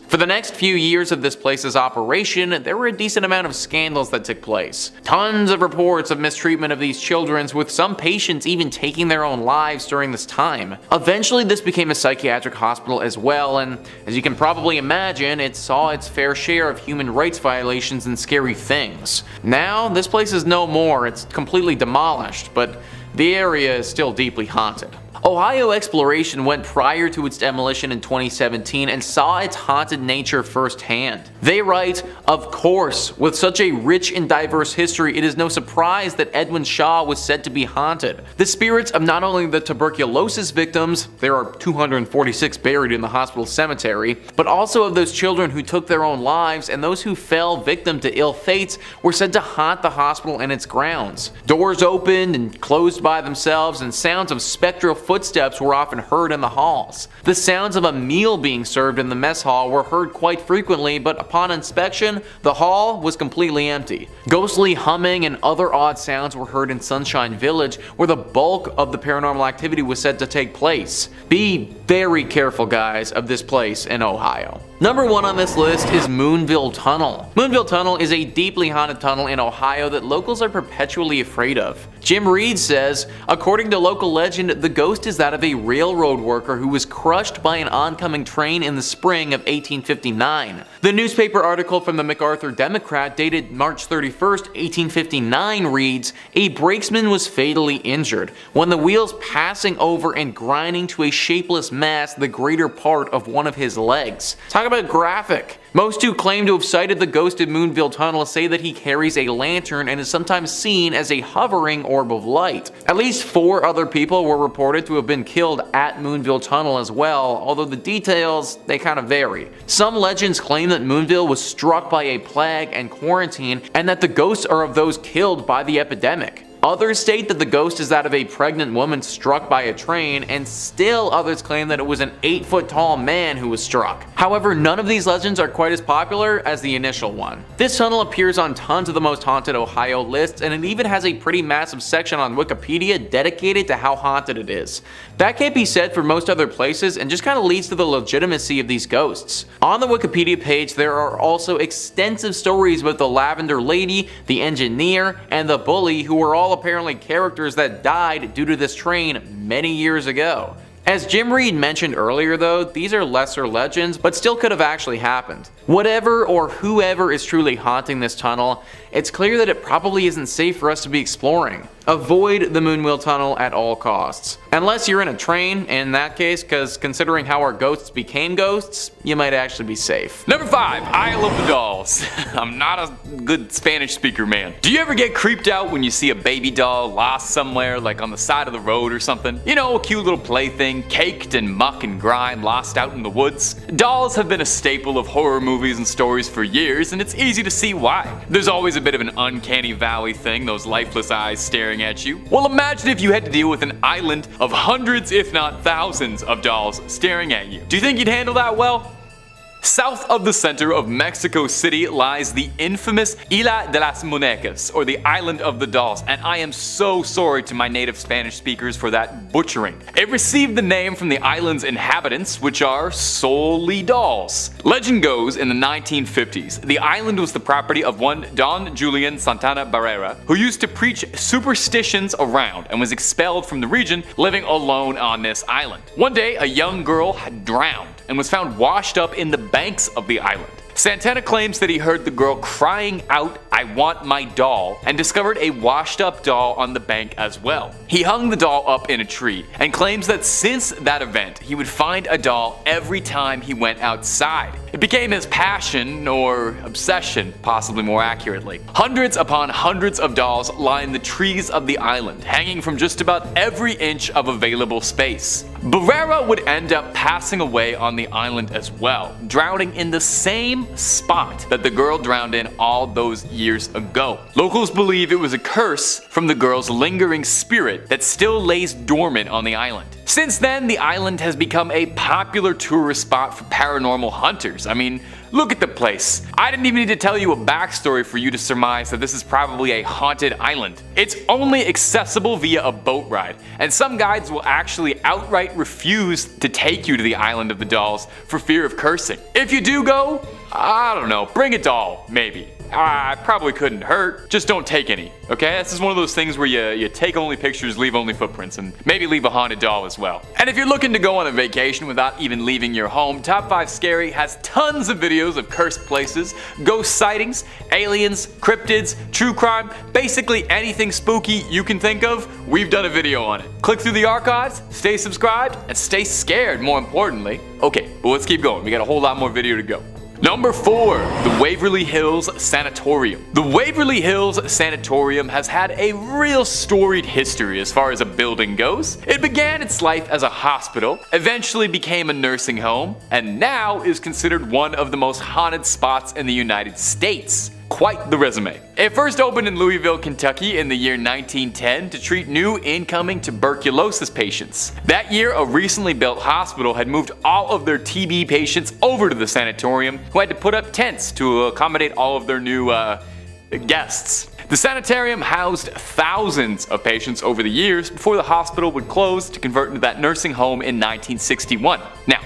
For the next few years of this place's operation, there were a decent amount of scandals that took place. Tons of reports of mistreatment of these children, with some patients even taking their own lives during this time. Eventually this became a psychiatric hospital as well, and as you can probably imagine, it saw its fair share of human rights violations and scary things. Now, this place is no more, it's completely demolished, but the area is still deeply haunted. Ohio Exploration went prior to its demolition in 2017 and saw its haunted nature firsthand. They write, "Of course, with such a rich and diverse history, it is no surprise that Edwin Shaw was said to be haunted. The spirits of not only the tuberculosis victims, there are 246 buried in the hospital cemetery, but also of those children who took their own lives and those who fell victim to ill fates were said to haunt the hospital and its grounds. Doors opened and closed by themselves, and sounds of spectral footsteps were often heard in the halls. The sounds of a meal being served in the mess hall were heard quite frequently, but upon inspection, the hall was completely empty. Ghostly humming and other odd sounds were heard in Sunshine Village, where the bulk of the paranormal activity was said to take place. Be very careful, guys, of this place in Ohio." Number 1 on this list is Moonville Tunnel. Moonville Tunnel is a deeply haunted tunnel in Ohio that locals are perpetually afraid of. Jim Reed says, according to local legend, the ghost is that of a railroad worker who was crushed by an oncoming train in the spring of 1859. The newspaper article from the MacArthur Democrat dated March 31st, 1859 reads, "A brakesman was fatally injured when the wheels passing over and grinding to a shapeless mass the greater part of one of his legs." Talk about graphic. Most who claim to have sighted the ghost in Moonville Tunnel say that he carries a lantern and is sometimes seen as a hovering orb of light. At least 4 other people were reported to have been killed at Moonville Tunnel as well, although the details, they kind of vary. Some legends claim that Moonville was struck by a plague and quarantine, and that the ghosts are of those killed by the epidemic. Others state that the ghost is that of a pregnant woman struck by a train, and still others claim that it was an 8-foot tall man who was struck. However, none of these legends are quite as popular as the initial one. This tunnel appears on tons of the most haunted Ohio lists, and it even has a pretty massive section on Wikipedia dedicated to how haunted it is. That can't be said for most other places, and just kind of leads to the legitimacy of these ghosts. On the Wikipedia page, there are also extensive stories about the Lavender Lady, the Engineer, and the Bully, who were all apparently characters that died due to this train many years ago. As Jim Reed mentioned earlier though, these are lesser legends, but still could have actually happened. Whatever or whoever is truly haunting this tunnel, it's clear that it probably isn't safe for us to be exploring. Avoid the Moonville Tunnel at all costs. Unless you're in a train, in that case, because considering how our ghosts became ghosts, you might actually be safe. Number 5, Isle of the Dolls. I'm not a good Spanish speaker, man. Do you ever get creeped out when you see a baby doll lost somewhere, like on the side of the road or something? You know, a cute little plaything, caked in muck and grime, lost out in the woods? Dolls have been a staple of horror movies and stories for years, and it's easy to see why. There's always a bit of an uncanny valley thing, those lifeless eyes staring at you. Well, imagine if you had to deal with an island of hundreds, if not thousands, of dolls staring at you. Do you think you'd handle that well? South of the center of Mexico City lies the infamous Isla de las Muñecas, or the Island of the Dolls, and I am so sorry to my native Spanish speakers for that butchering. It received the name from the island's inhabitants, which are solely dolls. Legend goes, in the 1950s, the island was the property of one Don Julian Santana Barrera, who used to preach superstitions around and was expelled from the region, living alone on this island. One day, a young girl had drowned and was found washed up in the banks of the island. Santana claims that he heard the girl crying out, "I want my doll," and discovered a washed up doll on the bank as well. He hung the doll up in a tree and claims that since that event he would find a doll every time he went outside. It became his passion, or obsession, possibly more accurately. Hundreds upon hundreds of dolls line the trees of the island, hanging from just about every inch of available space. Barrera would end up passing away on the island as well, drowning in the same spot that the girl drowned in all those years ago. Locals believe it was a curse from the girl's lingering spirit that still lays dormant on the island. Since then, the island has become a popular tourist spot for paranormal hunters. I mean, look at the place. I didn't even need to tell you a backstory for you to surmise that this is probably a haunted island. It's only accessible via a boat ride, and some guides will actually outright refuse to take you to the Island of the Dolls for fear of cursing. If you do go, I don't know, bring a doll, maybe. I probably couldn't hurt, just don't take any, okay? This is one of those things where you take only pictures, leave only footprints, and maybe leave a haunted doll as well. And if you're looking to go on a vacation without even leaving your home, Top 5 Scary has tons of videos of cursed places, ghost sightings, aliens, cryptids, true crime, basically anything spooky you can think of, we've done a video on it. Click through the archives, stay subscribed, and stay scared, more importantly. Okay, but let's keep going, we got a whole lot more video to go. Number 4, the Waverly Hills Sanatorium. The Waverly Hills Sanatorium has had a real storied history as far as a building goes. It began its life as a hospital, eventually became a nursing home, and now is considered one of the most haunted spots in the United States. Quite the resume. It first opened in Louisville, Kentucky in the year 1910 to treat new incoming tuberculosis patients. That year, a recently built hospital had moved all of their TB patients over to the sanatorium, who had to put up tents to accommodate all of their new guests. The sanitarium housed thousands of patients over the years before the hospital would close to convert into that nursing home in 1961. Now,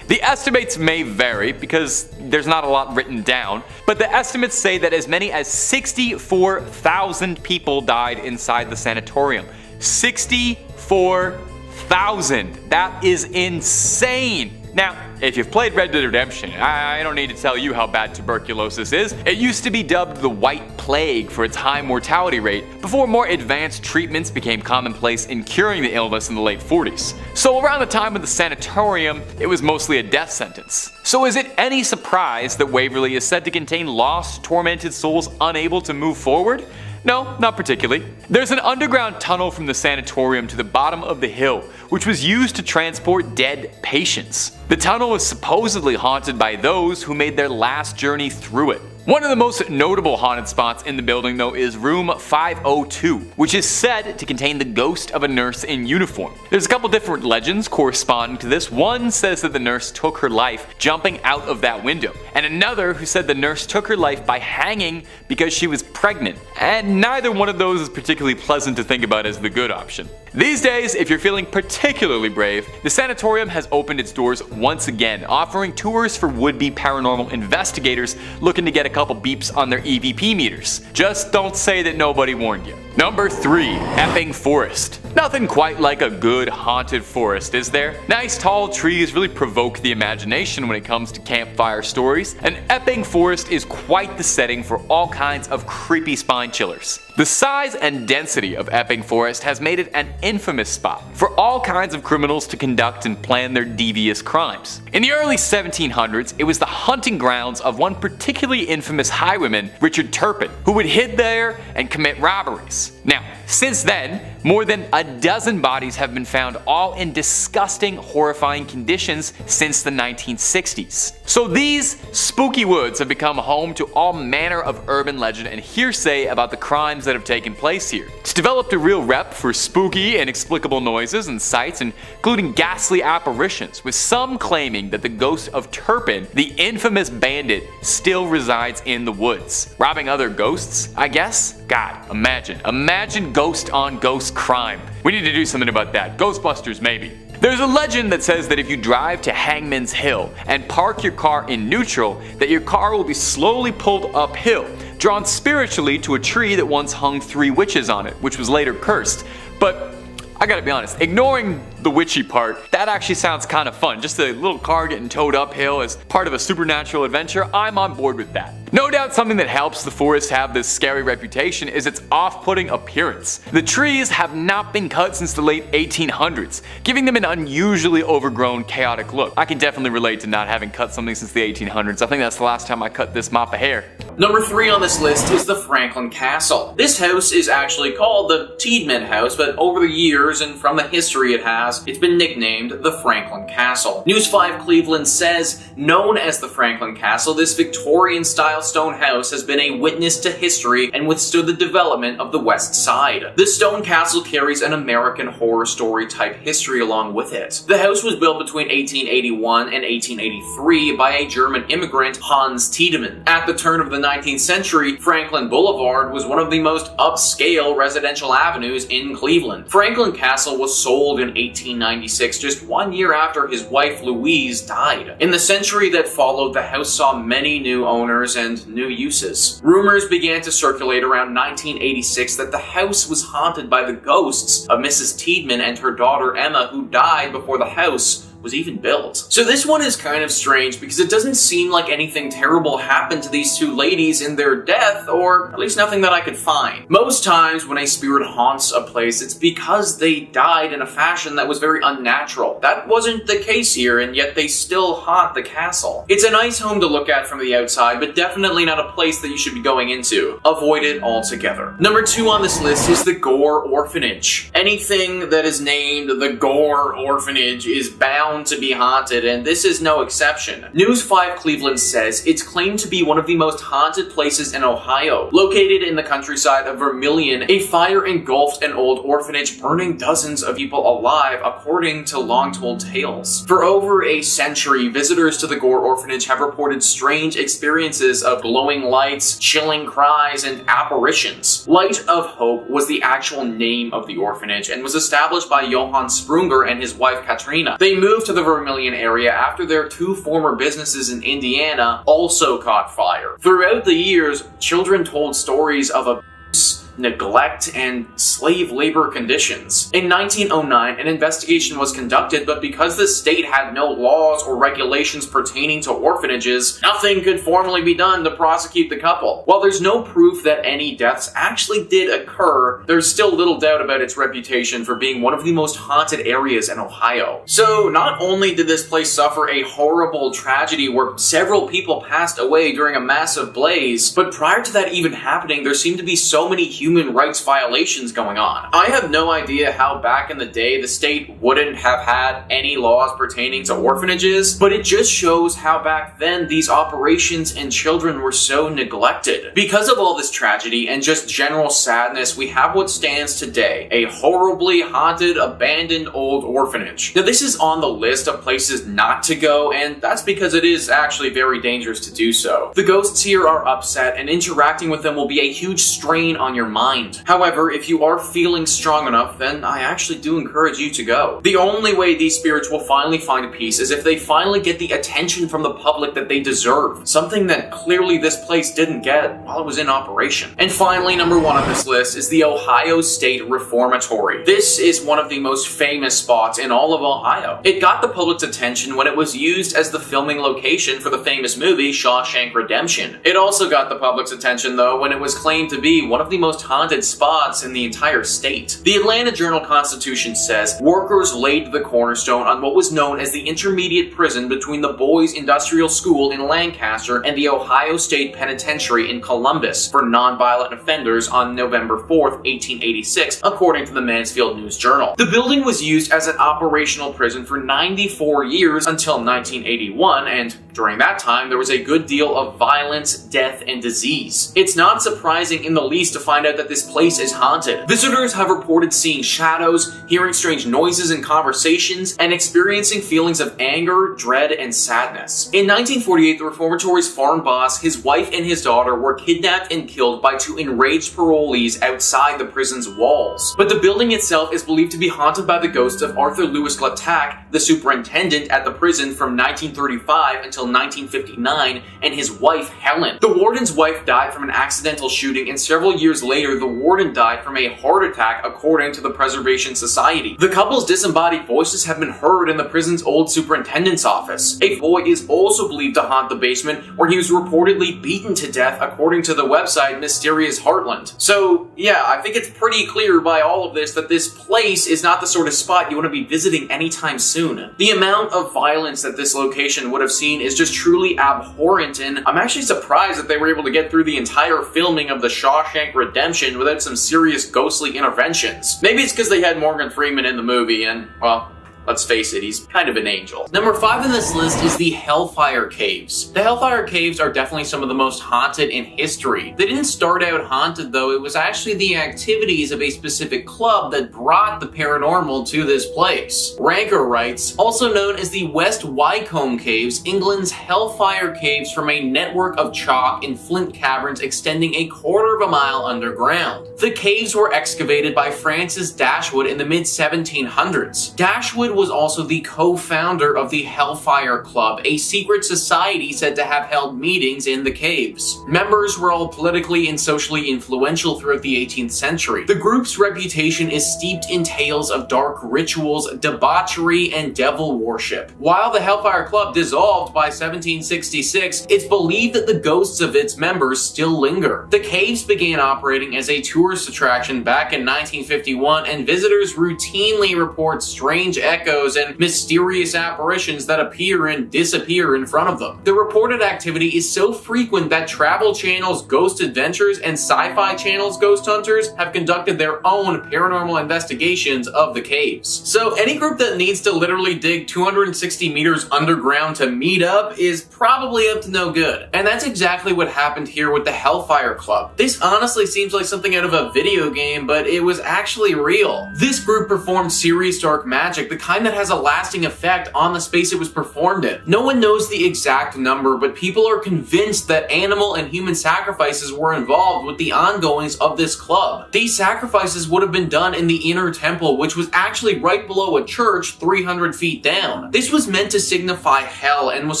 the estimates may vary because there's not a lot written down, but the estimates say that as many as 64,000 people died inside the sanatorium. 64,000! That is insane! Now, if you've played Red Dead Redemption, I don't need to tell you how bad tuberculosis is. It used to be dubbed the White Plague for its high mortality rate, before more advanced treatments became commonplace in curing the illness in the late 40s. So around the time of the sanatorium, it was mostly a death sentence. So is it any surprise that Waverly is said to contain lost, tormented souls unable to move forward? No, not particularly. There's an underground tunnel from the sanatorium to the bottom of the hill, which was used to transport dead patients. The tunnel is supposedly haunted by those who made their last journey through it. One of the most notable haunted spots in the building though is room 502, which is said to contain the ghost of a nurse in uniform. There's a couple different legends corresponding to this. One says that the nurse took her life jumping out of that window, and another who said the nurse took her life by hanging because she was pregnant. And neither one of those is particularly pleasant to think about as the good option. These days, if you're feeling particularly brave, the sanatorium has opened its doors once again, offering tours for would-be paranormal investigators looking to get a couple beeps on their EVP meters. Just don't say that nobody warned you. Number 3, Epping Forest. Nothing quite like a good haunted forest, is there? Nice tall trees really provoke the imagination when it comes to campfire stories, and Epping Forest is quite the setting for all kinds of creepy spine chillers. The size and density of Epping Forest has made it an infamous spot for all kinds of criminals to conduct and plan their devious crimes. In the early 1700s, it was the hunting grounds of one particularly infamous highwayman, Richard Turpin, who would hid there and commit robberies. Now, since then, more than a dozen bodies have been found, all in disgusting, horrifying conditions since the 1960s. So these spooky woods have become home to all manner of urban legend and hearsay about the crimes that have taken place here. It's developed a real rep for spooky, inexplicable noises and sights, including ghastly apparitions, with some claiming that the ghost of Turpin, the infamous bandit, still resides in the woods. Robbing other ghosts, I guess? God, imagine ghost on ghost crime. We need to do something about that. Ghostbusters, maybe. There's a legend that says that if you drive to Hangman's Hill and park your car in neutral, that your car will be slowly pulled uphill, drawn spiritually to a tree that once hung 3 witches on it, which was later cursed. But I gotta be honest, ignoring the witchy part, that actually sounds kind of fun. Just a little car getting towed uphill as part of a supernatural adventure, I'm on board with that. No doubt something that helps the forest have this scary reputation is its off-putting appearance. The trees have not been cut since the late 1800s, giving them an unusually overgrown, chaotic look. I can definitely relate to not having cut something since the 1800s. I think that's the last time I cut this mop of hair. Number 3 on this list is the Franklin Castle. This house is actually called the Tiedemann House, but over the years and from the history it has, it's been nicknamed the Franklin Castle. News 5 Cleveland says, known as the Franklin Castle, this Victorian-style stone house has been a witness to history and withstood the development of the West Side. This stone castle carries an American Horror Story type history along with it. The house was built between 1881 and 1883 by a German immigrant, Hans Tiedemann. At the turn of the 19th century, Franklin Boulevard was one of the most upscale residential avenues in Cleveland. Franklin Castle was sold in 1896, just 1 year after his wife Louise died. In the century that followed, the house saw many new owners and new uses. Rumors began to circulate around 1986 that the house was haunted by the ghosts of Mrs. Tiedemann and her daughter Emma, who died before the house was even built. So this one is kind of strange because it doesn't seem like anything terrible happened to these 2 ladies in their death, or at least nothing that I could find. Most times when a spirit haunts a place, it's because they died in a fashion that was very unnatural. That wasn't the case here, and yet they still haunt the castle. It's a nice home to look at from the outside, but definitely not a place that you should be going into. Avoid it altogether. Number 2 on this list is the Gore Orphanage. Anything that is named the Gore Orphanage is bound to be haunted, and this is no exception. News 5 Cleveland says it's claimed to be one of the most haunted places in Ohio. Located in the countryside of Vermilion, a fire engulfed an old orphanage, burning dozens of people alive, according to long-told tales. For over a century, visitors to the Gore Orphanage have reported strange experiences of glowing lights, chilling cries, and apparitions. Light of Hope was the actual name of the orphanage and was established by Johann Sprunger and his wife Katrina. They moved to the Vermilion area after their 2 former businesses in Indiana also caught fire. Throughout the years, children told stories of abuse, neglect, and slave labor conditions. In 1909, an investigation was conducted, but because the state had no laws or regulations pertaining to orphanages, nothing could formally be done to prosecute the couple. While there's no proof that any deaths actually did occur, there's still little doubt about its reputation for being one of the most haunted areas in Ohio. So not only did this place suffer a horrible tragedy where several people passed away during a massive blaze, but prior to that even happening, there seemed to be so many human rights violations going on. I have no idea how back in the day the state wouldn't have had any laws pertaining to orphanages, but it just shows how back then these operations and children were so neglected. Because of all this tragedy and just general sadness, we have what stands today, a horribly haunted, abandoned old orphanage. Now this is on the list of places not to go, and that's because it is actually very dangerous to do so. The ghosts here are upset, and interacting with them will be a huge strain on your mind. However, if you are feeling strong enough, then I actually do encourage you to go. The only way these spirits will finally find peace is if they finally get the attention from the public that they deserve, something that clearly this place didn't get while it was in operation. And finally, number 1 on this list is the Ohio State Reformatory. This is one of the most famous spots in all of Ohio. It got the public's attention when it was used as the filming location for the famous movie Shawshank Redemption. It also got the public's attention, though, when it was claimed to be one of the most haunted spots in the entire state. The Atlanta Journal-Constitution says workers laid the cornerstone on what was known as the intermediate prison between the Boys Industrial School in Lancaster and the Ohio State Penitentiary in Columbus for nonviolent offenders on November 4th, 1886, according to the Mansfield News Journal. The building was used as an operational prison for 94 years until 1981, and during that time, there was a good deal of violence, death, and disease. It's not surprising in the least to find out that this place is haunted. Visitors have reported seeing shadows, hearing strange noises and conversations, and experiencing feelings of anger, dread, and sadness. In 1948, the Reformatory's farm boss, his wife, and his daughter were kidnapped and killed by 2 enraged parolees outside the prison's walls. But the building itself is believed to be haunted by the ghosts of Arthur Lewis Glattack, the superintendent at the prison from 1935 until 1959, and his wife, Helen. The warden's wife died from an accidental shooting, and several years later, the warden died from a heart attack, according to the Preservation Society. The couple's disembodied voices have been heard in the prison's old superintendent's office. A boy is also believed to haunt the basement, where he was reportedly beaten to death, according to the website Mysterious Heartland. So, yeah, I think it's pretty clear by all of this that this place is not the sort of spot you want to be visiting anytime soon. The amount of violence that this location would have seen is just truly abhorrent, and I'm actually surprised that they were able to get through the entire filming of the Shawshank Redemption without some serious ghostly interventions. Maybe it's because they had Morgan Freeman in the movie, and, well, let's face it, he's kind of an angel. Number 5 on this list is the Hellfire Caves. The Hellfire Caves are definitely some of the most haunted in history. They didn't start out haunted, though. It was actually the activities of a specific club that brought the paranormal to this place. Ranker writes, also known as the West Wycombe Caves, England's Hellfire Caves form a network of chalk and flint caverns extending a quarter of a mile underground. The caves were excavated by Francis Dashwood in the mid-1700s. Dashwood was also the co-founder of the Hellfire Club, a secret society said to have held meetings in the caves. Members were all politically and socially influential throughout the 18th century. The group's reputation is steeped in tales of dark rituals, debauchery, and devil worship. While the Hellfire Club dissolved by 1766, it's believed that the ghosts of its members still linger. The caves began operating as a tourist attraction back in 1951, and visitors routinely report strange echoes and mysterious apparitions that appear and disappear in front of them. The reported activity is so frequent that Travel Channel's Ghost Adventures and Sci-Fi Channel's Ghost Hunters have conducted their own paranormal investigations of the caves. So any group that needs to literally dig 260 meters underground to meet up is probably up to no good. And that's exactly what happened here with the Hellfire Club. This honestly seems like something out of a video game, but it was actually real. This group performed serious dark magic, the kind that has a lasting effect on the space it was performed in. No one knows the exact number, but people are convinced that animal and human sacrifices were involved with the ongoings of this club. These sacrifices would have been done in the inner temple, which was actually right below a church 300 feet down. This was meant to signify hell and was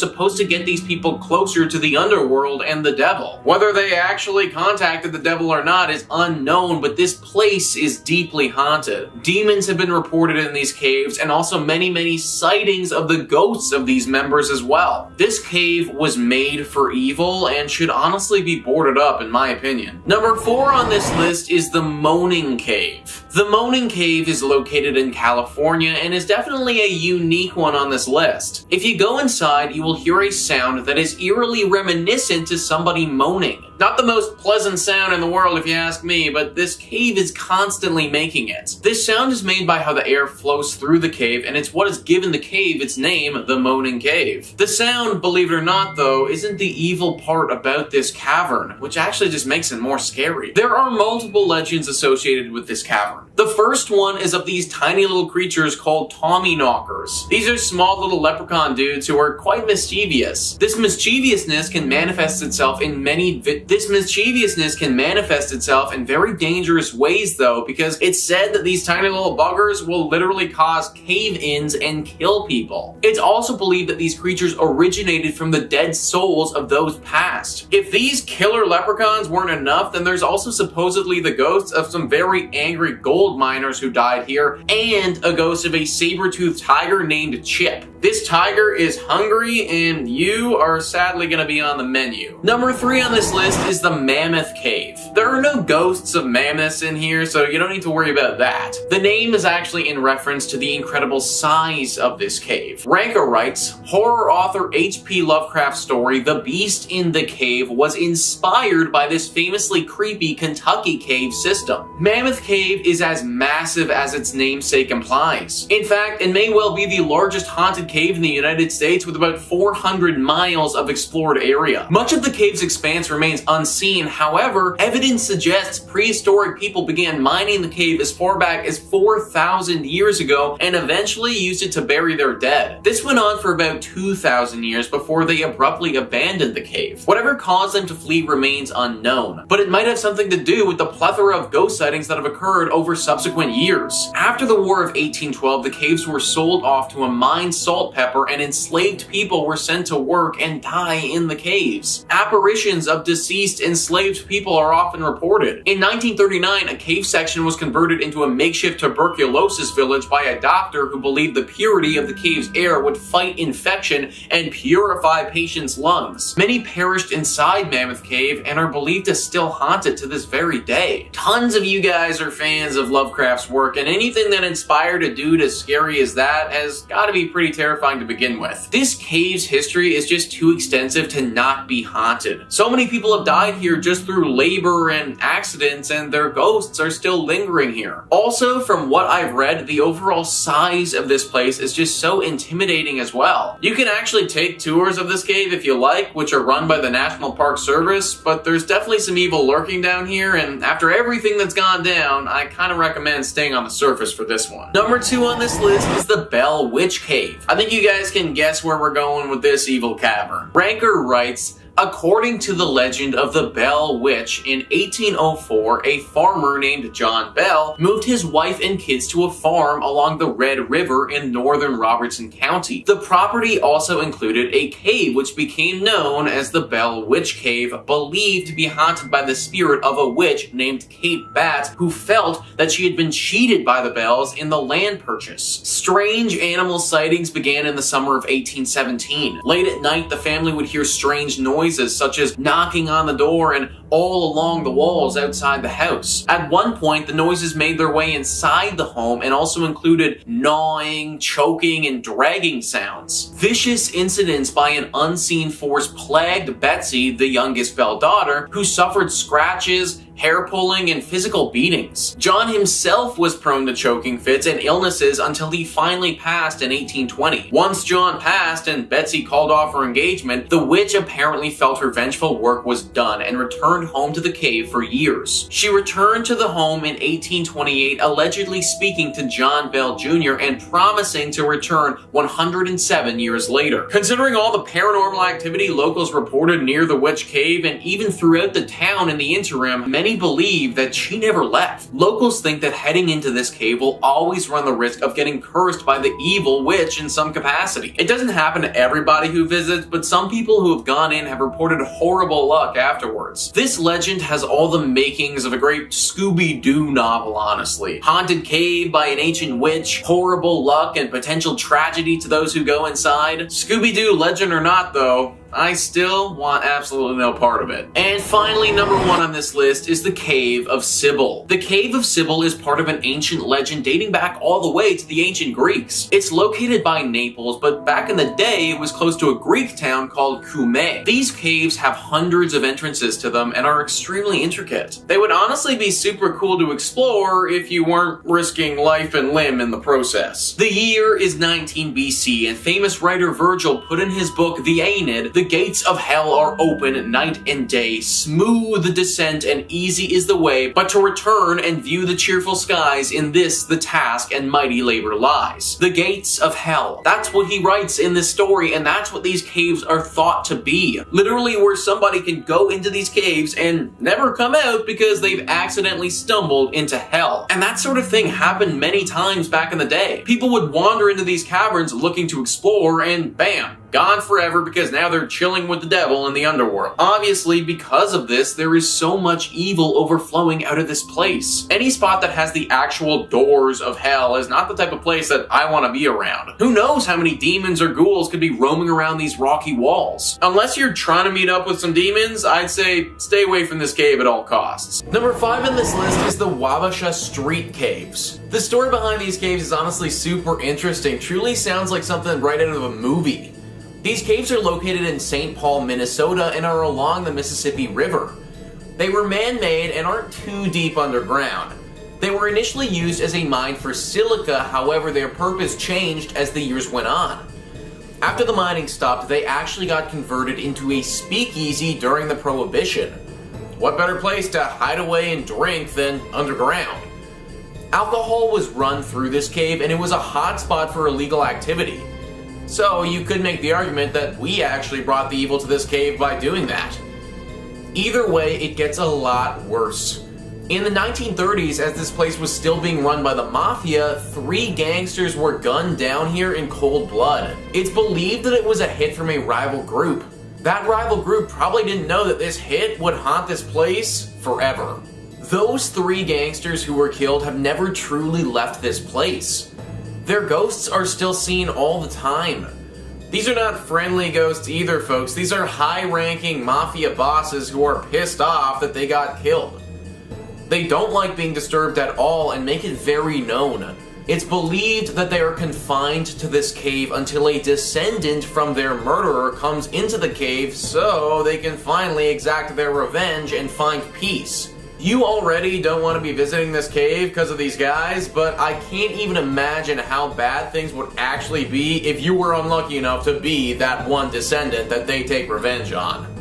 supposed to get these people closer to the underworld and the devil. Whether they actually contacted the devil or not is unknown, but this place is deeply haunted. Demons have been reported in these caves, and also many sightings of the ghosts of these members as well. This cave was made for evil and should honestly be boarded up, in my opinion. Number 4 on this list is the Moaning Cave. The Moaning Cave is located in California and is definitely a unique one on this list. If you go inside, you will hear a sound that is eerily reminiscent to somebody moaning. Not the most pleasant sound in the world if you ask me, but this cave is constantly making it. This sound is made by how the air flows through the cave, and it's what has given the cave its name, the Moaning Cave. The sound, believe it or not though, isn't the evil part about this cavern, which actually just makes it more scary. There are multiple legends associated with this cavern. The first one is of these tiny little creatures called Tommyknockers. These are small little leprechaun dudes who are quite mischievous. This mischievousness can manifest itself in many it. This mischievousness can manifest itself in very dangerous ways though, because it's said that these tiny little buggers will literally cause cave-ins and kill people. It's also believed that these creatures originated from the dead souls of those passed. If these killer leprechauns weren't enough, then there's also supposedly the ghosts of some very angry gold miners who died here, and a ghost of a saber-toothed tiger named Chip. This tiger is hungry, and you are sadly going to be on the menu. Number 3 on this list is the Mammoth Cave. There are no ghosts of mammoths in here, so you don't need to worry about that. The name is actually in reference to the incredible size of this cave. Ranker writes, horror author H.P. Lovecraft's story, The Beast in the Cave, was inspired by this famously creepy Kentucky cave system. Mammoth Cave is as massive as its namesake implies. In fact, it may well be the largest haunted cave in the United States with about 400 miles of explored area. Much of the cave's expanse remains unseen, however, evidence suggests prehistoric people began mining the cave as far back as 4,000 years ago and eventually used it to bury their dead. This went on for about 2,000 years before they abruptly abandoned the cave. Whatever caused them to flee remains unknown, but it might have something to do with the plethora of ghost sightings that have occurred over subsequent years. After the War of 1812, the caves were sold off to a mine salt pepper, and enslaved people were sent to work and die in the caves. Apparitions of deceased enslaved people are often reported. In 1939, a cave section was converted into a makeshift tuberculosis village by a doctor who believed the purity of the cave's air would fight infection and purify patients' lungs. Many perished inside Mammoth Cave and are believed to still haunt it to this very day. Tons of you guys are fans of Lovecraft's work, and anything that inspired a dude as scary as that has gotta be pretty terrifying to begin with. This cave's history is just too extensive to not be haunted. So many people have died here just through labor and accidents, and their ghosts are still lingering here. Also, from what I've read, the overall size of this place is just so intimidating as well. You can actually take tours of this cave if you like, which are run by the National Park Service, but there's definitely some evil lurking down here, and after everything that's gone down, I kind of recommend staying on the surface for this one. Number 2 on this list is the Bell Witch Cave. I think you guys can guess where we're going with this evil cavern. Ranker writes, according to the legend of the Bell Witch, in 1804, a farmer named John Bell moved his wife and kids to a farm along the Red River in northern Robertson County. The property also included a cave which became known as the Bell Witch Cave, believed to be haunted by the spirit of a witch named Kate Batts, who felt that she had been cheated by the Bells in the land purchase. Strange animal sightings began in the summer of 1817. Late at night, the family would hear strange noises such as knocking on the door and all along the walls outside the house. At one point, the noises made their way inside the home and also included gnawing, choking, and dragging sounds. Vicious incidents by an unseen force plagued Betsy, the youngest Bell daughter, who suffered scratches, hair pulling, and physical beatings. John himself was prone to choking fits and illnesses until he finally passed in 1820. Once John passed and Betsy called off her engagement, the witch apparently felt her vengeful work was done and returned home to the cave for years. She returned to the home in 1828, allegedly speaking to John Bell Jr. and promising to return 107 years later. Considering all the paranormal activity locals reported near the witch cave and even throughout the town in the interim, many believe that she never left. Locals think that heading into this cave will always run the risk of getting cursed by the evil witch in some capacity. It doesn't happen to everybody who visits, but some people who have gone in have reported horrible luck afterwards. This legend has all the makings of a great Scooby-Doo novel, honestly. Haunted cave by an ancient witch, horrible luck, and potential tragedy to those who go inside. Scooby-Doo legend or not though, I still want absolutely no part of it. And finally, number 1 on this list is the Cave of Sibyl. The Cave of Sibyl is part of an ancient legend dating back all the way to the ancient Greeks. It's located by Naples, but back in the day, it was close to a Greek town called Cumae. These caves have hundreds of entrances to them and are extremely intricate. They would honestly be super cool to explore if you weren't risking life and limb in the process. The year is 19 BC, and famous writer Virgil put in his book, the Aeneid, the The gates of hell are open night and day, smooth the descent and easy is the way, but to return and view the cheerful skies, in this the task and mighty labor lies. The gates of hell. That's what he writes in this story, and that's what these caves are thought to be. Literally where somebody can go into these caves and never come out because they've accidentally stumbled into hell. And that sort of thing happened many times back in the day. People would wander into these caverns looking to explore and bam, gone forever because now they're chilling with the devil in the underworld. Obviously, because of this, there is so much evil overflowing out of this place. Any spot that has the actual doors of hell is not the type of place that I want to be around. Who knows how many demons or ghouls could be roaming around these rocky walls? Unless you're trying to meet up with some demons, I'd say stay away from this cave at all costs. Number 5 in this list is the Wabasha Street Caves. The story behind these caves is honestly super interesting. Truly sounds like something right out of a movie. These caves are located in St. Paul, Minnesota, and are along the Mississippi River. They were man-made and aren't too deep underground. They were initially used as a mine for silica, however their purpose changed as the years went on. After the mining stopped, they actually got converted into a speakeasy during the Prohibition. What better place to hide away and drink than underground? Alcohol was run through this cave, and it was a hotspot for illegal activity. So you could make the argument that we actually brought the evil to this cave by doing that. Either way, it gets a lot worse. In the 1930s, as this place was still being run by the Mafia, 3 gangsters were gunned down here in cold blood. It's believed that it was a hit from a rival group. That rival group probably didn't know that this hit would haunt this place forever. Those 3 gangsters who were killed have never truly left this place. Their ghosts are still seen all the time. These are not friendly ghosts either, folks. These are high-ranking mafia bosses who are pissed off that they got killed. They don't like being disturbed at all and make it very known. It's believed that they are confined to this cave until a descendant from their murderer comes into the cave so they can finally exact their revenge and find peace. You already don't want to be visiting this cave because of these guys, but I can't even imagine how bad things would actually be if you were unlucky enough to be that one descendant that they take revenge on.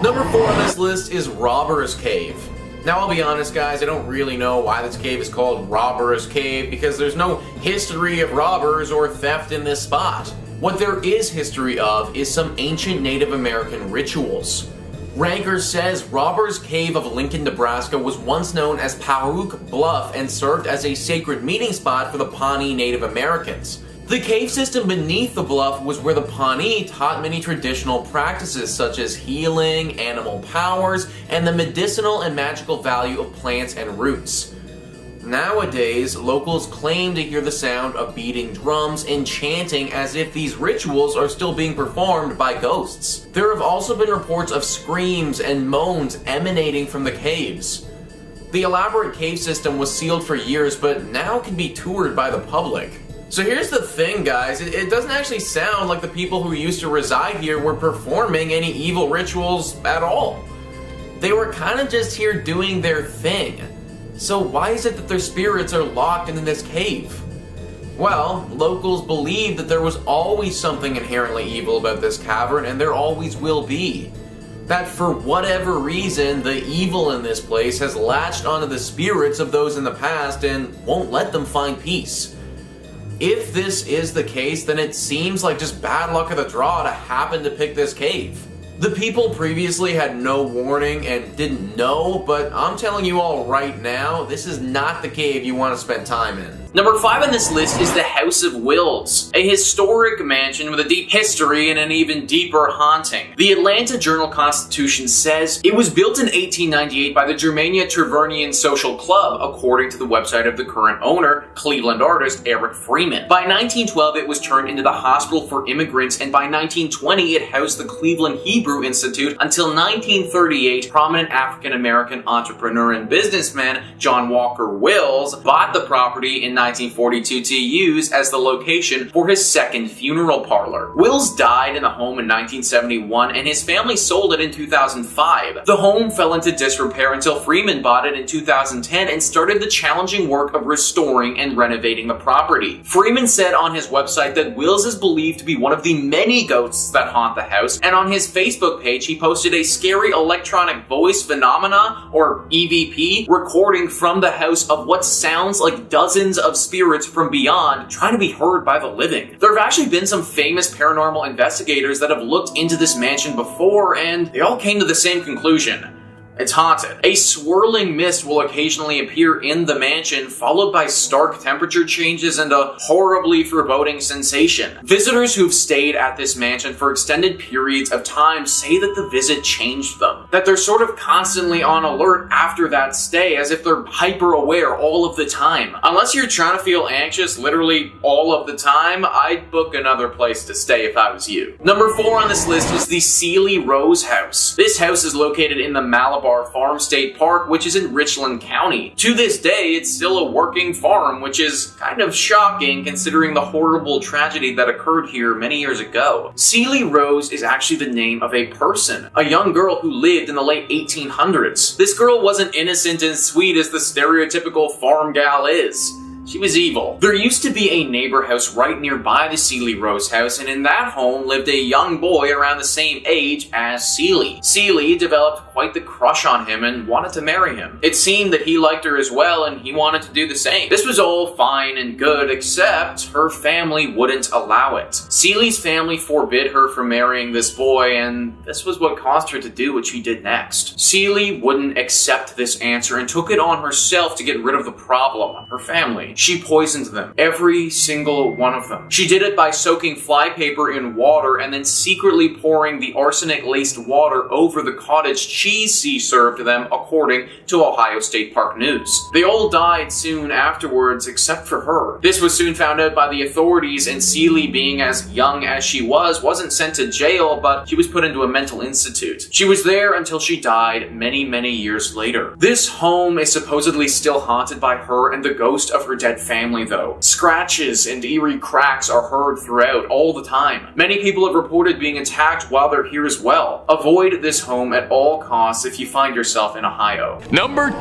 Number 4 on this list is Robber's Cave. Now I'll be honest guys, I don't really know why this cave is called Robber's Cave because there's no history of robbers or theft in this spot. What there is history of is some ancient Native American rituals. Ranker says Robber's Cave of Lincoln, Nebraska was once known as Pahook Bluff and served as a sacred meeting spot for the Pawnee Native Americans. The cave system beneath the bluff was where the Pawnee taught many traditional practices such as healing, animal powers, and the medicinal and magical value of plants and roots. Nowadays, locals claim to hear the sound of beating drums and chanting as if these rituals are still being performed by ghosts. There have also been reports of screams and moans emanating from the caves. The elaborate cave system was sealed for years, but now can be toured by the public. So here's the thing, guys, it doesn't actually sound like the people who used to reside here were performing any evil rituals at all. They were kind of just here doing their thing. So why is it that their spirits are locked in this cave? Well, locals believe that there was always something inherently evil about this cavern, and there always will be. That for whatever reason, the evil in this place has latched onto the spirits of those in the past and won't let them find peace. If this is the case, then it seems like just bad luck of the draw to happen to pick this cave. The people previously had no warning and didn't know, but I'm telling you all right now, this is not the cave you want to spend time in. Number 5 on this list is the House of Wills, a historic mansion with a deep history and an even deeper haunting. The Atlanta Journal-Constitution says it was built in 1898 by the Germania Tavernian Social Club, according to the website of the current owner, Cleveland artist Eric Freeman. By 1912, it was turned into the hospital for immigrants, and by 1920, it housed the Cleveland Hebrew Institute until 1938. Prominent African-American entrepreneur and businessman John Walker Wills bought the property in 1942 to use as the location for his second funeral parlor. Wills died in the home in 1971 and his family sold it in 2005. The home fell into disrepair until Freeman bought it in 2010 and started the challenging work of restoring and renovating the property. Freeman said on his website that Wills is believed to be one of the many ghosts that haunt the house, and on his Facebook page he posted a scary electronic voice phenomena, or EVP, recording from the house of what sounds like dozens of spirits from beyond trying to be heard by the living. There have actually been some famous paranormal investigators that have looked into this mansion before, and they all came to the same conclusion. It's haunted. A swirling mist will occasionally appear in the mansion, followed by stark temperature changes and a horribly foreboding sensation. Visitors who've stayed at this mansion for extended periods of time say that the visit changed them, that they're sort of constantly on alert after that stay, as if they're hyper aware all of the time. Unless you're trying to feel anxious literally all of the time, I'd book another place to stay if I was you. Number 4 on this list is the Celely Rose House. This house is located in the Malabar Farm State Park, which is in Richland County. To this day, it's still a working farm, which is kind of shocking considering the horrible tragedy that occurred here many years ago. Celely Rose is actually the name of a person, a young girl who lived in the late 1800s. This girl wasn't innocent and sweet as the stereotypical farm gal is. She was evil. There used to be a neighbor house right nearby the Celely Rose house, and in that home lived a young boy around the same age as Celely. Celely developed quite the crush on him and wanted to marry him. It seemed that he liked her as well, and he wanted to do the same. This was all fine and good, except her family wouldn't allow it. Celely's family forbid her from marrying this boy, and this was what caused her to do what she did next. Celely wouldn't accept this answer and took it on herself to get rid of the problem, her family. She poisoned them, every single one of them. She did it by soaking flypaper in water and then secretly pouring the arsenic-laced water over the cottage cheese she served them, according to Ohio State Park News. They all died soon afterwards, except for her. This was soon found out by the authorities, and Celely, being as young as she was, wasn't sent to jail, but she was put into a mental institute. She was there until she died many, many years later. This home is supposedly still haunted by her and the ghost of her dead family, though. Scratches and eerie cracks are heard throughout all the time. Many people have reported being attacked while they're here as well. Avoid this home at all costs if you find yourself in Ohio. Number 2,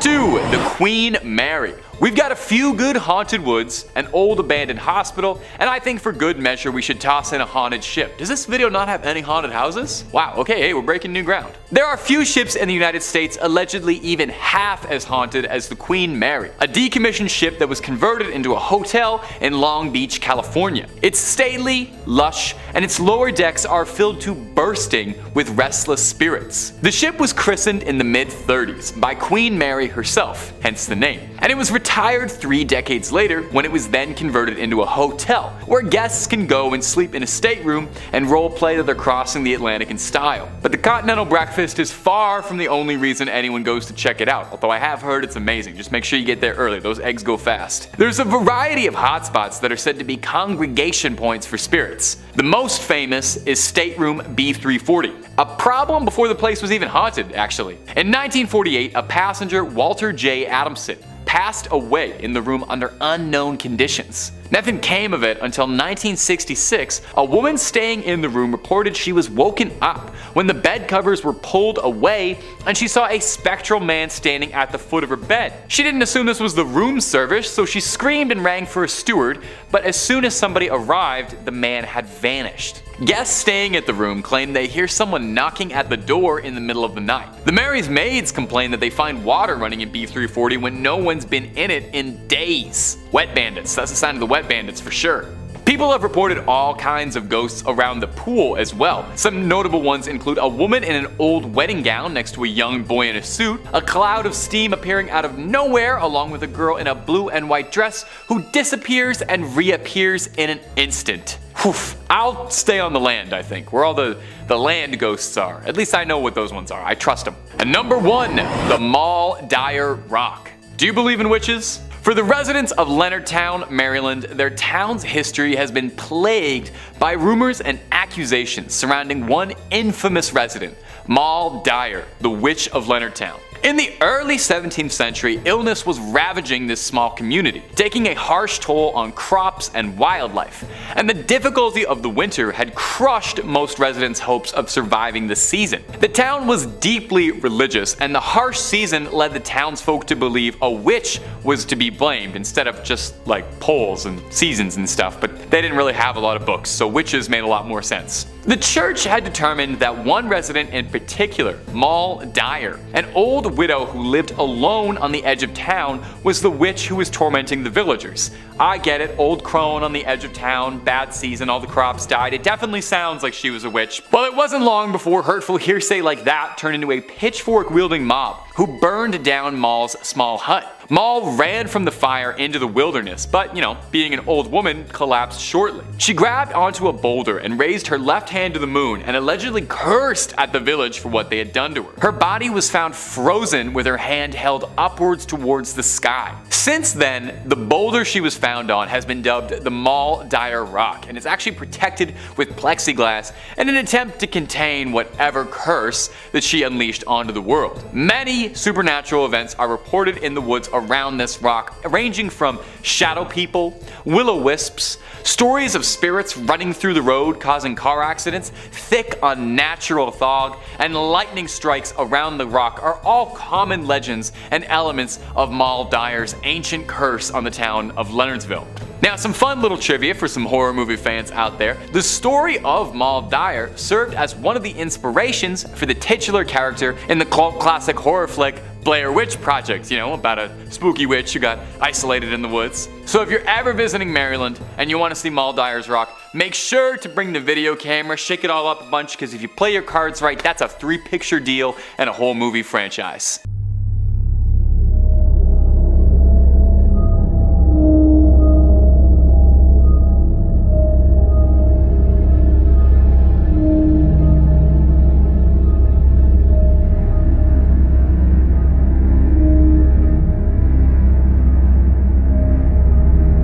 the Queen Mary. We've got a few good haunted woods, an old abandoned hospital, and I think for good measure we should toss in a haunted ship. Does this video not have any haunted houses? Wow, okay, hey, we're breaking new ground. There are few ships in the United States allegedly even half as haunted as the Queen Mary, a decommissioned ship that was converted into a hotel in Long Beach, California. It's stately, lush, and its lower decks are filled to bursting with restless spirits. The ship was christened in the mid-30s by Queen Mary herself, hence the name, and it was retired 3 decades later when it was then converted into a hotel, where guests can go and sleep in a stateroom and roleplay that they're crossing the Atlantic in style. But the continental breakfast is far from the only reason anyone goes to check it out, although I have heard it's amazing. Just make sure you get there early, those eggs go fast. There's a variety of hotspots that are said to be congregation points for spirits. The most famous is Stateroom B340, a problem before the place was even haunted, actually. In 1948, a passenger, Walter J. Adamson, passed away in the room under unknown conditions. Nothing came of it until 1966. A woman staying in the room reported she was woken up when the bed covers were pulled away and she saw a spectral man standing at the foot of her bed. She didn't assume this was the room service, so she screamed and rang for a steward, but as soon as somebody arrived, the man had vanished. Guests staying at the room claim they hear someone knocking at the door in the middle of the night. The Mary's maids complain that they find water running in B340 when no one's been in it in days. Wet bandits, that's a sign of the wet bandits for sure. People have reported all kinds of ghosts around the pool as well. Some notable ones include a woman in an old wedding gown next to a young boy in a suit, a cloud of steam appearing out of nowhere along with a girl in a blue and white dress who disappears and reappears in an instant. Whew. I'll stay on the land, I think, where all the land ghosts are. At least I know what those ones are. I trust them. And number 1, the Maul Dyer Rock. Do you believe in witches? For the residents of Leonardtown, Maryland, their town's history has been plagued by rumors and accusations surrounding one infamous resident, Maul Dyer, the Witch of Leonardtown. In the early 17th century, illness was ravaging this small community, taking a harsh toll on crops and wildlife, and the difficulty of the winter had crushed most residents' hopes of surviving the season. The town was deeply religious, and the harsh season led the townsfolk to believe a witch was to be blamed instead of just like poles and seasons and stuff, but they didn't really have a lot of books, so witches made a lot more sense. The church had determined that one resident in particular, Maul Dyer, an old widow who lived alone on the edge of town, was the witch who was tormenting the villagers. I get it, old crone on the edge of town, bad season, all the crops died. It definitely sounds like she was a witch. Well, it wasn't long before hurtful hearsay like that turned into a pitchfork-wielding mob who burned down Maul's small hut. Maul ran from the fire into the wilderness, but, being an old woman, collapsed shortly. She grabbed onto a boulder and raised her left hand to the moon and allegedly cursed at the village for what they had done to her. Her body was found frozen with her hand held upwards towards the sky. Since then, the boulder she was found on has been dubbed the Maul Dyer Rock, and is actually protected with plexiglass in an attempt to contain whatever curse that she unleashed onto the world. Many supernatural events are reported in the woods around this rock, ranging from shadow people, will-o-wisps, stories of spirits running through the road causing car accidents, thick unnatural fog, and lightning strikes around the rock are all common legends and elements of Maul Dyer's ancient curse on the town of Leonardsville. Now, some fun little trivia for some horror movie fans out there. The story of Maul Dyer served as one of the inspirations for the titular character in the cult classic horror flick Blair Witch Project, about a spooky witch who got isolated in the woods. So if you're ever visiting Maryland and you want to see Maul Dyer's Rock, make sure to bring the video camera, shake it all up a bunch, because if you play your cards right, that's a 3-picture deal and a whole movie franchise.